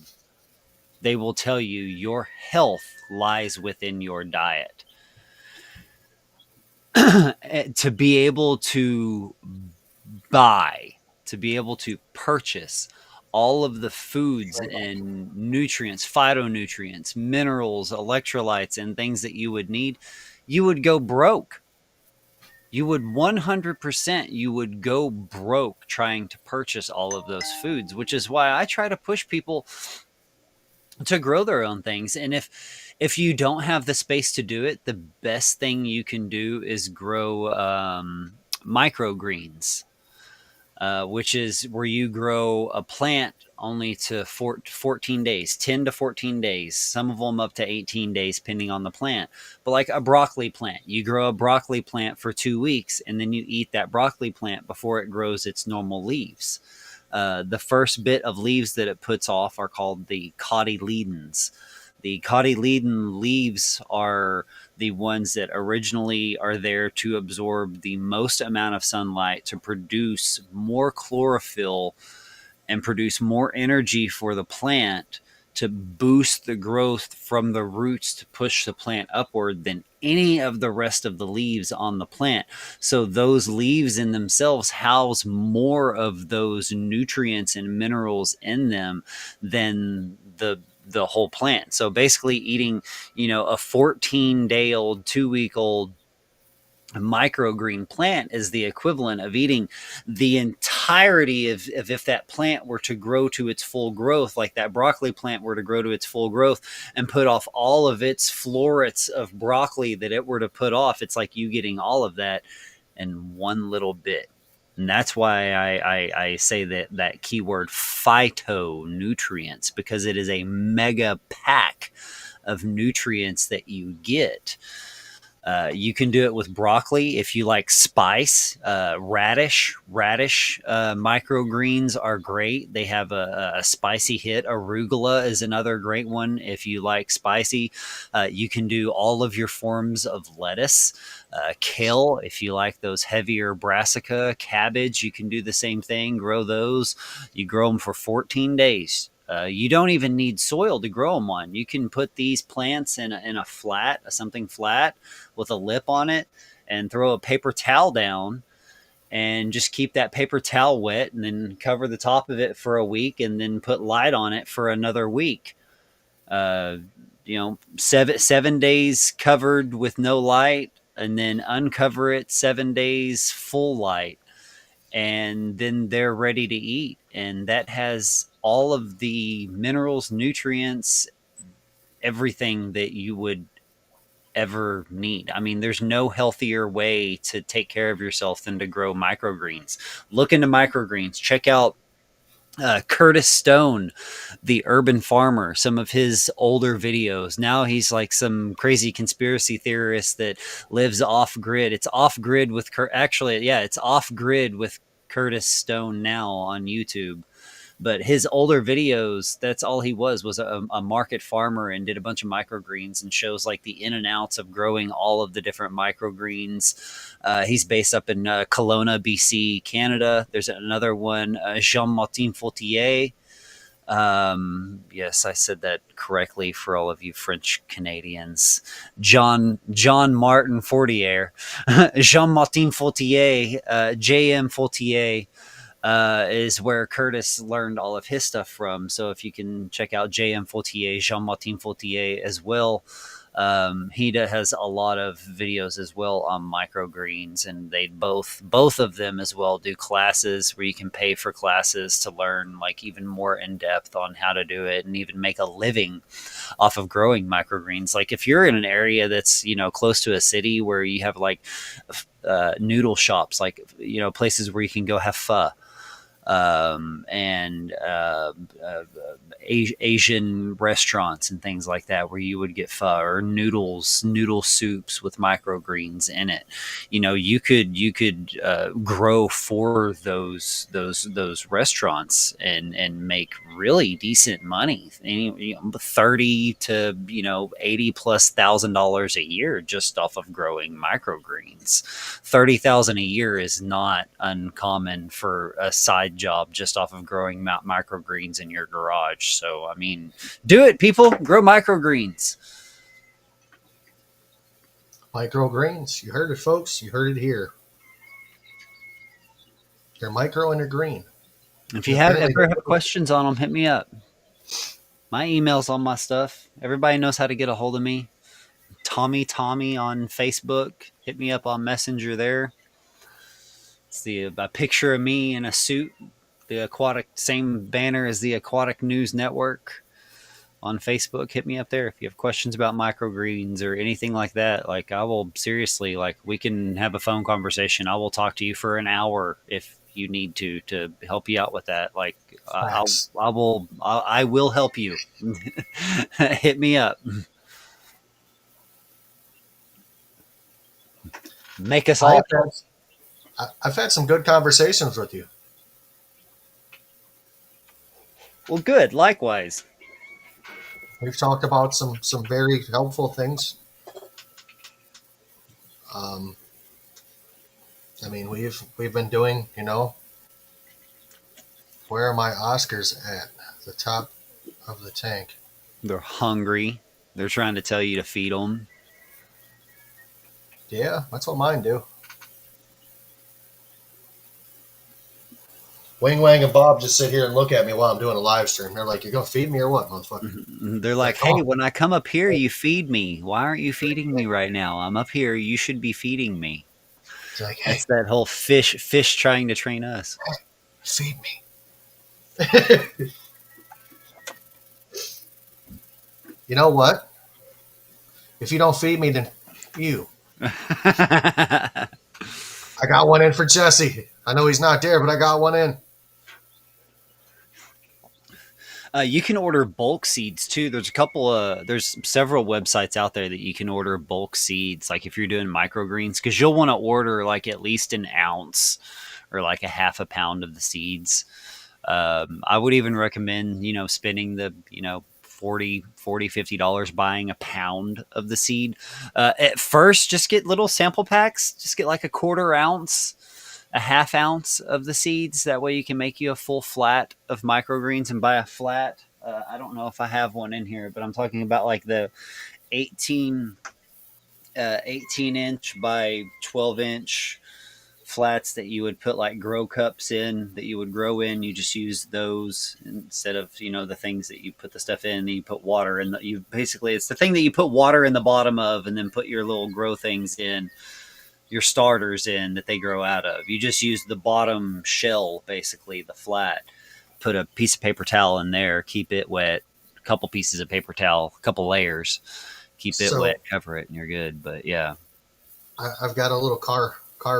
they will tell you your health lies within your diet. To be able to buy, to be able to purchase all of the foods and nutrients, phytonutrients, minerals, electrolytes, and things that you would need, you would go broke. You would 100%, you would go broke trying to purchase all of those foods, which is why I try to push people to grow their own things. And if you don't have the space to do it, the best thing you can do is grow microgreens, which is where you grow a plant only to 14 days, 10 to 14 days, some of them up to 18 days, depending on the plant. But like a broccoli plant, you grow a broccoli plant for 2 weeks, and then you eat that broccoli plant before it grows its normal leaves. The first bit of leaves that it puts off are called the cotyledons. The cotyledon leaves are the ones that originally are there to absorb the most amount of sunlight to produce more chlorophyll and produce more energy for the plant to boost the growth from the roots to push the plant upward than any of the rest of the leaves on the plant. So those leaves in themselves house more of those nutrients and minerals in them than the whole plant. So basically eating, a 14-day-old, 2-week-old microgreen plant is the equivalent of eating the entirety of if that plant were to grow to its full growth, like that broccoli plant were to grow to its full growth and put off all of its florets of broccoli that it were to put off. It's like you getting all of that in one little bit. And that's why I say that keyword phytonutrients, because it is a mega pack of nutrients that you get. You can do it with broccoli if you like spice. Radish microgreens are great. They have a spicy hit. Arugula is another great one if you like spicy. You can do all of your forms of lettuce. Kale, if you like those heavier brassica. Cabbage, you can do the same thing. Grow those. You grow them for 14 days. You don't even need soil to grow them on. You can put these plants in a flat, something flat with a lip on it, and throw a paper towel down and just keep that paper towel wet, and then cover the top of it for a week, and then put light on it for another week. 7 days covered with no light, and then uncover it 7 days full light, and then they're ready to eat. And that has all of the minerals, nutrients, everything that you would ever need. I mean, there's no healthier way to take care of yourself than to grow microgreens. Look into microgreens. Check out Curtis Stone, the urban farmer, some of his older videos. Now he's like some crazy conspiracy theorist that lives off grid. It's off grid with it's off grid with Curtis Stone now on YouTube. But his older videos, that's all he was a market farmer, and did a bunch of microgreens and shows like the in and outs of growing all of the different microgreens. He's based up in Kelowna, BC, Canada. There's another one, Jean-Martin Fautier. Yes, I said that correctly for all of you French Canadians. John Martin Fortier, Jean-Martin Fautier, J.M. Fautier. Is where Curtis learned all of his stuff from. So if you can check out J.M. Fautier, Jean-Martin Fautier as well. He has a lot of videos as well on microgreens, and they both of them as well do classes where you can pay for classes to learn like even more in depth on how to do it and even make a living off of growing microgreens. Like if you're in an area that's, close to a city where you have like noodle shops, like, places where you can go have pho. And Asian restaurants and things like that, where you would get pho or noodle soups with microgreens in it. You could grow for those restaurants and make really decent money, 30 to $80,000+ a year just off of growing microgreens. 30,000 a year is not uncommon for a side job just off of growing microgreens in your garage. So, I mean, do it, people. Grow microgreens. Microgreens. You heard it, folks. You heard it here. They're micro and they're green. If you Apparently ever have questions on them, hit me up. My email's on my stuff. Everybody knows how to get a hold of me. Tommy on Facebook. Hit me up on Messenger there. It's a picture of me in a suit. The aquatic, same banner as the Aquatic News Network on Facebook. Hit me up there if you have questions about microgreens or anything like that. Like, I will seriously, like, we can have a phone conversation. I will talk to you for an hour if you need to help you out with that. Like, Facts. I will help you. Hit me up. Make us all. I've had some good conversations with you. Well, good. Likewise. We've talked about some very helpful things. I mean, we've been doing, where are my Oscars at? The top of the tank. They're hungry. They're trying to tell you to feed them. Yeah, that's what mine do. Wing Wang and Bob just sit here and look at me while I'm doing a live stream. They're like, "You're gonna feed me or what, motherfucker?" They're like, "Hey, when I come up here, you feed me. Why aren't you feeding me right now? I'm up here. You should be feeding me." It's like, "Hey, It's that whole fish trying to train us. feed me." You know what? If you don't feed me, then you. I got one in for Jesse. I know he's not there, but I got one in. You can order bulk seeds too. There's several websites out there that you can order bulk seeds. Like if you're doing microgreens, because you'll want to order like at least an ounce or like a half a pound of the seeds. I would even recommend, spending the, $40, $50 buying a pound of the seed. At first, just get little sample packs. Just get like a quarter ounce, a half ounce of the seeds. That way you can make you a full flat of microgreens and buy a flat. I don't know if I have one in here, but I'm talking about like the 18 inch by 12 inch flats that you would put like grow cups in that you would grow in. You just use those instead of, the things that you put the stuff in. You put water in. It's the thing that you put water in the bottom of and then put your little grow things in, your starters in that they grow out of. You just use the bottom shell, basically the flat. Put a piece of paper towel in there, keep it wet. A couple pieces of paper towel, a couple layers. Keep it wet, cover it, and you're good. But yeah, I've got a little car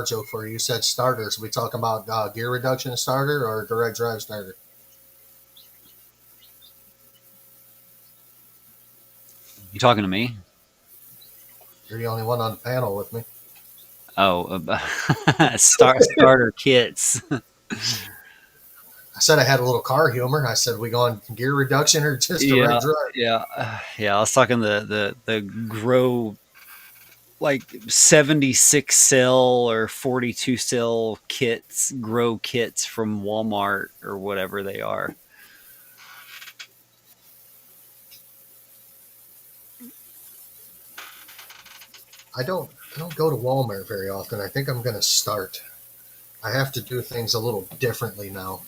joke for you. You said starters. Are we talking about gear reduction starter or direct drive starter? You talking to me? You're the only one on the panel with me. Oh, starter kits. I said I had a little car humor. I said, we going gear reduction or just direct drive? Yeah. I was talking the grow like 76 cell or 42 cell kits, grow kits from Walmart or whatever they are. I don't go to Walmart very often. I think I'm going to start. I have to do things a little differently now.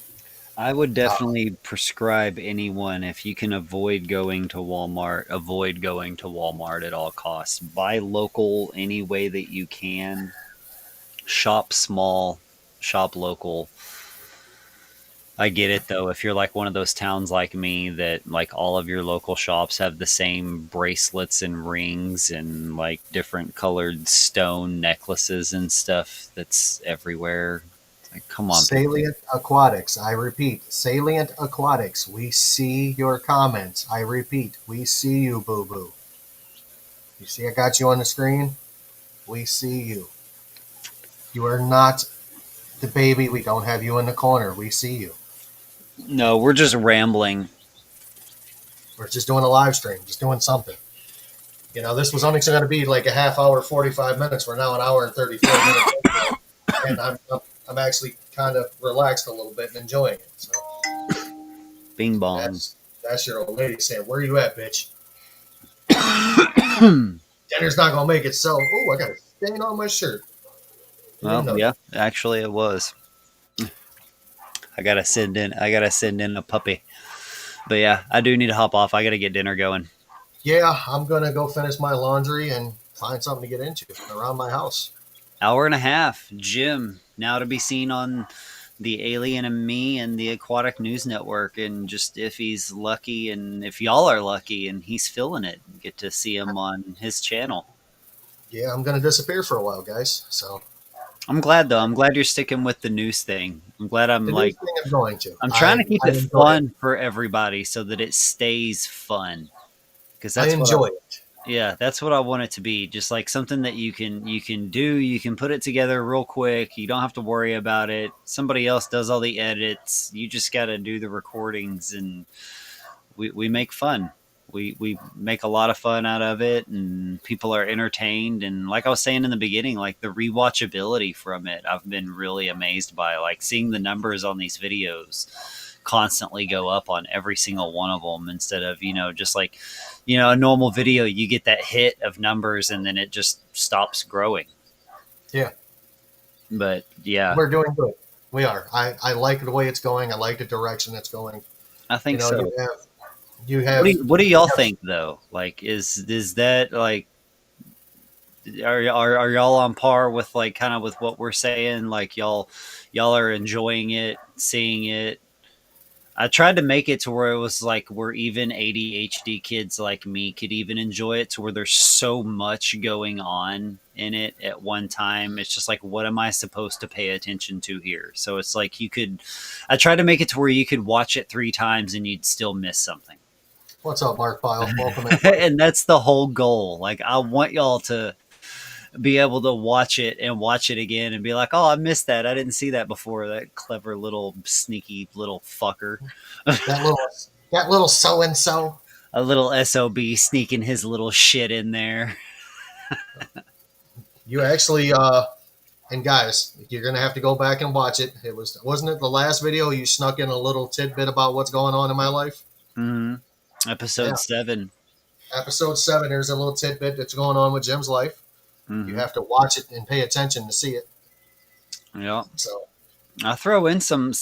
I would definitely prescribe anyone, if you can avoid going to Walmart at all costs. Buy local any way that you can. Shop small, shop local. I get it though. If you're like one of those towns like me that like all of your local shops have the same bracelets and rings and like different colored stone necklaces and stuff that's everywhere. Like, come on. Salient Aquatics. I repeat, Salient Aquatics. We see your comments. I repeat, we see you, boo boo. You see, I got you on the screen. We see you. You are not the baby. We don't have you in the corner. We see you. No, we're just rambling. We're just doing a live stream, just doing something. This was only going to be like a half hour, 45 minutes. We're now an hour and 34 minutes. And I'm actually kind of relaxed a little bit and enjoying it. So, Bing bong. That's your old lady saying, "Where you at, bitch?" Dinner's not gonna make it so. Oh, I got a stain on my shirt. Well, yeah, actually, it was. I gotta send in a puppy. But yeah, I do need to hop off. I gotta get dinner going. Yeah, I'm gonna go finish my laundry and find something to get into around my house. Hour and a half. Jim, now to be seen on the Alien and Me and the Aquatic News Network. And just if he's lucky and if y'all are lucky and he's feeling it, get to see him on his channel. Yeah, I'm gonna disappear for a while, guys. So I'm glad though. I'm glad you're sticking with the news thing. I'm glad the I'm new like, thing I'm going to. I'm trying to keep I it enjoy it. fun for everybody so that it stays fun. Because I that's what enjoy it. yeah, that's what I want it to be. Just like something that you can do, you can put it together real quick. You don't have to worry about it. Somebody else does all the edits. You just got to do the recordings, and we make fun. We make a lot of fun out of it, and people are entertained. And like I was saying in the beginning, like the rewatchability from it, I've been really amazed by. Like seeing the numbers on these videos constantly go up on every single one of them instead of just like a normal video, you get that hit of numbers and then it just stops growing. Yeah, But yeah, we're doing good. We are. I like the way it's going. I like the direction it's going. I You think know, so. you have What do you y'all have think though? Like is that like are y'all on par with like kind of with what we're saying? Like y'all are enjoying it, seeing it. I tried to make it to where it was like where even ADHD kids like me could even enjoy it, to where there's so much going on in it at one time. It's just like, what am I supposed to pay attention to here? So it's like I tried to make it to where you could watch it 3 times and you'd still miss something. What's up, Mark Pyle? Welcome in. And that's the whole goal. Like, I want y'all to be able to watch it and watch it again and be like, oh, I missed that. I didn't see that before. That clever little sneaky little fucker. That little that little so and so. A little SOB sneaking his little shit in there. You actually and guys, you're gonna have to go back and watch it. Wasn't it the last video you snuck in a little tidbit about what's going on in my life? Mm-hmm. Episode Yeah. 7. Episode 7. There's a little tidbit that's going on with Jim's life. You Mm-hmm. have to watch it and pay attention to see it. Yeah. So I throw in some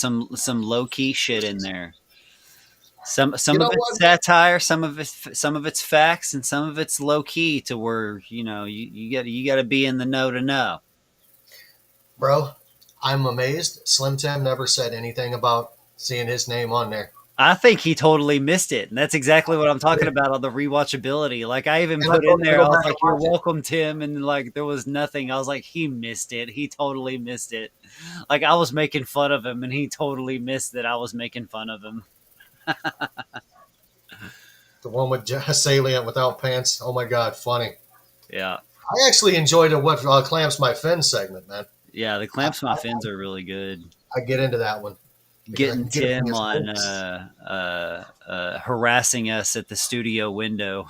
low key shit in there. you Some of know it's what, satire, some of it's facts, and some of it's low key to where you got to be in the know to know. bro? I'm amazed. Slim Tim never said anything about seeing his name on there. I think he totally missed it, and that's exactly what I'm talking about on the rewatchability. Like I even And I'm put in going to there, go I was back and like, "You're watch it. welcome, Tim," and like there was nothing. I was like, "He missed it. He totally missed it." Like I was making fun of him, and he totally missed that I was making fun of him. The one with Salient without pants. Oh my god, funny. Yeah, I actually enjoyed what clamps my fin segment, man. yeah. The clamps my fins are really good. I get into that one because I Getting can get it from Tim his on lips. harassing us at the studio window.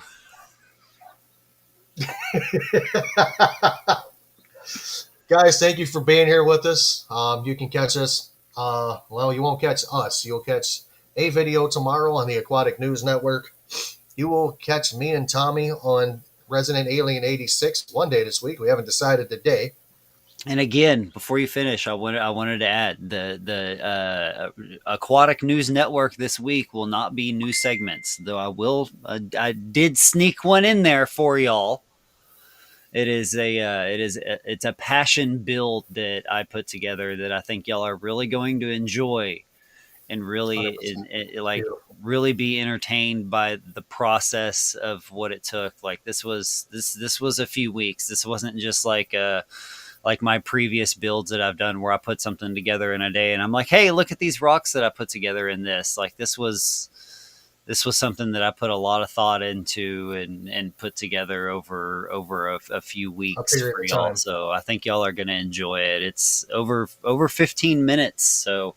Guys, thank you for being here with us. You can catch us. Well, you won't catch us. You'll catch a video tomorrow on the Aquatic News Network. You will catch me and Tommy on Resident Alien 86 one day this week. We haven't decided the day. And again, before you finish, I wanted to add the Aquatic News Network this week will not be new segments, though I did sneak one in there for y'all. It's a passion build that I put together that I think y'all are really going to enjoy and really 100%. like really be entertained by the process of what it took. Like this was a few weeks. This wasn't just like my previous builds that I've done where I put something together in a day and I'm like, hey, look at these rocks that I put together in this. Like this was something that I put a lot of thought into and put together over a few A weeks period for of y'all. time. So I think y'all are going to enjoy it. It's over 15 minutes. So,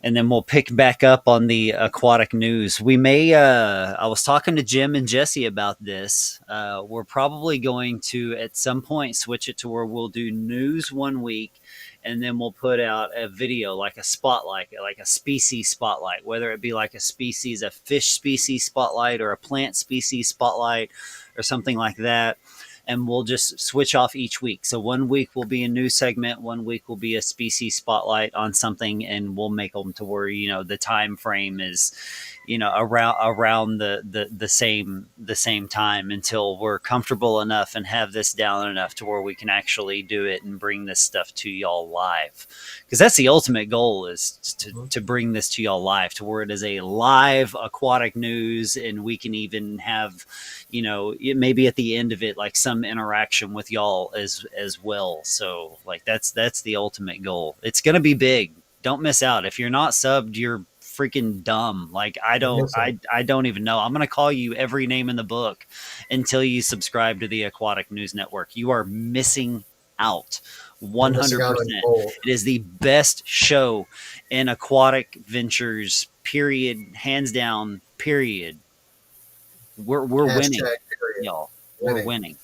and then we'll pick back up on the aquatic news. We may, I was talking to Jim and Jesse about this. We're probably going to at some point switch it to where we'll do news one week and then we'll put out a video like a spotlight, like a species spotlight, whether it be like a fish species spotlight or a plant species spotlight or something like that. and we'll just switch off each week. So one week will be a new segment, one week will be a species spotlight on something, and we'll make them to where, you know, the time frame is, you know, around the same time until we're comfortable enough and have this down enough to where we can actually do it and bring this stuff to y'all live, because that's the ultimate goal, is to bring this to y'all live, to where it is a live aquatic news, and we can even have, you know, maybe at the end of it, like some interaction with y'all as well. So like that's the ultimate goal. It's gonna be big. Don't miss out. If you're not subbed, you're freaking dumb. Like I don't even know. I'm gonna call you every name in the book until you subscribe to the Aquatic News Network. You are missing out. 100%. It is the best show in aquatic ventures, period, hands down, period. We're winning, y'all. We're winning.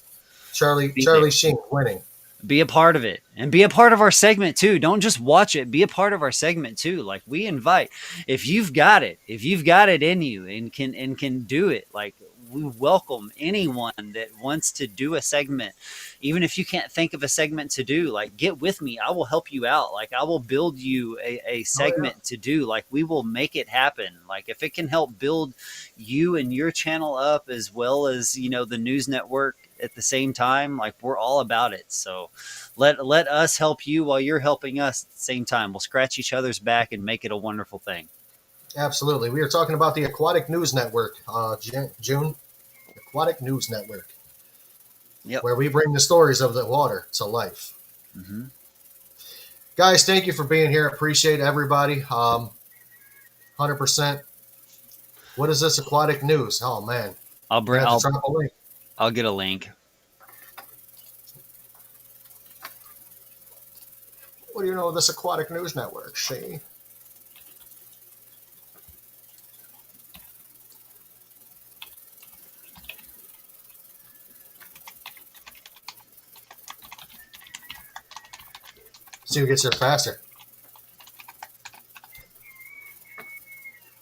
Charlie Sheen winning. Be a part of it, and be a part of our segment too. Don't just watch it, be a part of our segment too. Like we invite, if you've got it in you and can do it, like we welcome anyone that wants to do a segment. Even if you can't think of a segment to do, like get with me, I will help you out. Like I will build you a segment to do. Like we will make it happen. Like if it can help build you and your channel up, as well as, you know, the news network at the same time, like we're all about it. So let us help you while you're helping us at the same time. We'll scratch each other's back and make it a wonderful thing. Absolutely. We are talking about the Aquatic News Network, June. Aquatic News Network. Yep. Where we bring the stories of the water to life. Mm-hmm. Guys, thank you for being here. Appreciate everybody. 100%. What is this Aquatic News? Oh man. I'll get a link. What do you know of this Aquatic News Network? See? See who gets there faster.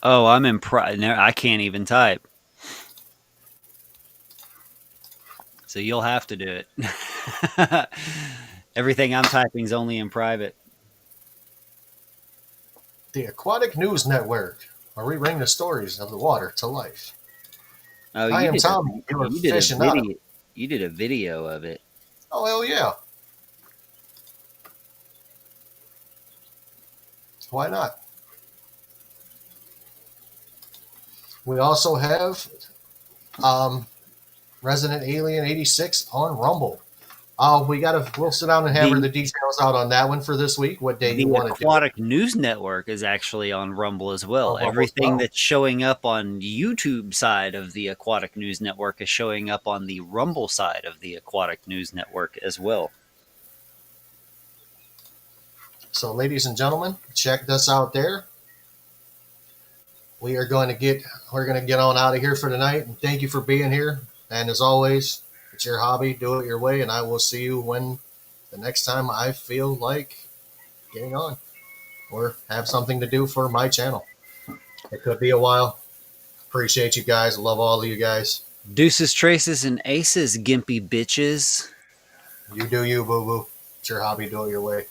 Oh, I'm in I can't even type. So you'll have to do it. Everything I'm typing is only in private. The Aquatic News Network, where we bring the stories of the water to life. Oh, I am Tommy. You did a video of it. Oh, hell yeah. Why not? We also have Resident Alien 86 on Rumble. We'll sit down and hammer the details out on that one for this week. What day you want to do? The Aquatic News Network is actually on Rumble as well. Everything that's showing up on YouTube side of the Aquatic News Network is showing up on the Rumble side of the Aquatic News Network as well. So, ladies and gentlemen, check this out there. We're going to get on out of here for tonight. And thank you for being here. And as always, it's your hobby. Do it your way. And I will see you when the next time I feel like getting on or have something to do for my channel. It could be a while. Appreciate you guys. Love all of you guys. Deuces, traces, and aces, gimpy bitches. You do you, boo-boo. It's your hobby. Do it your way.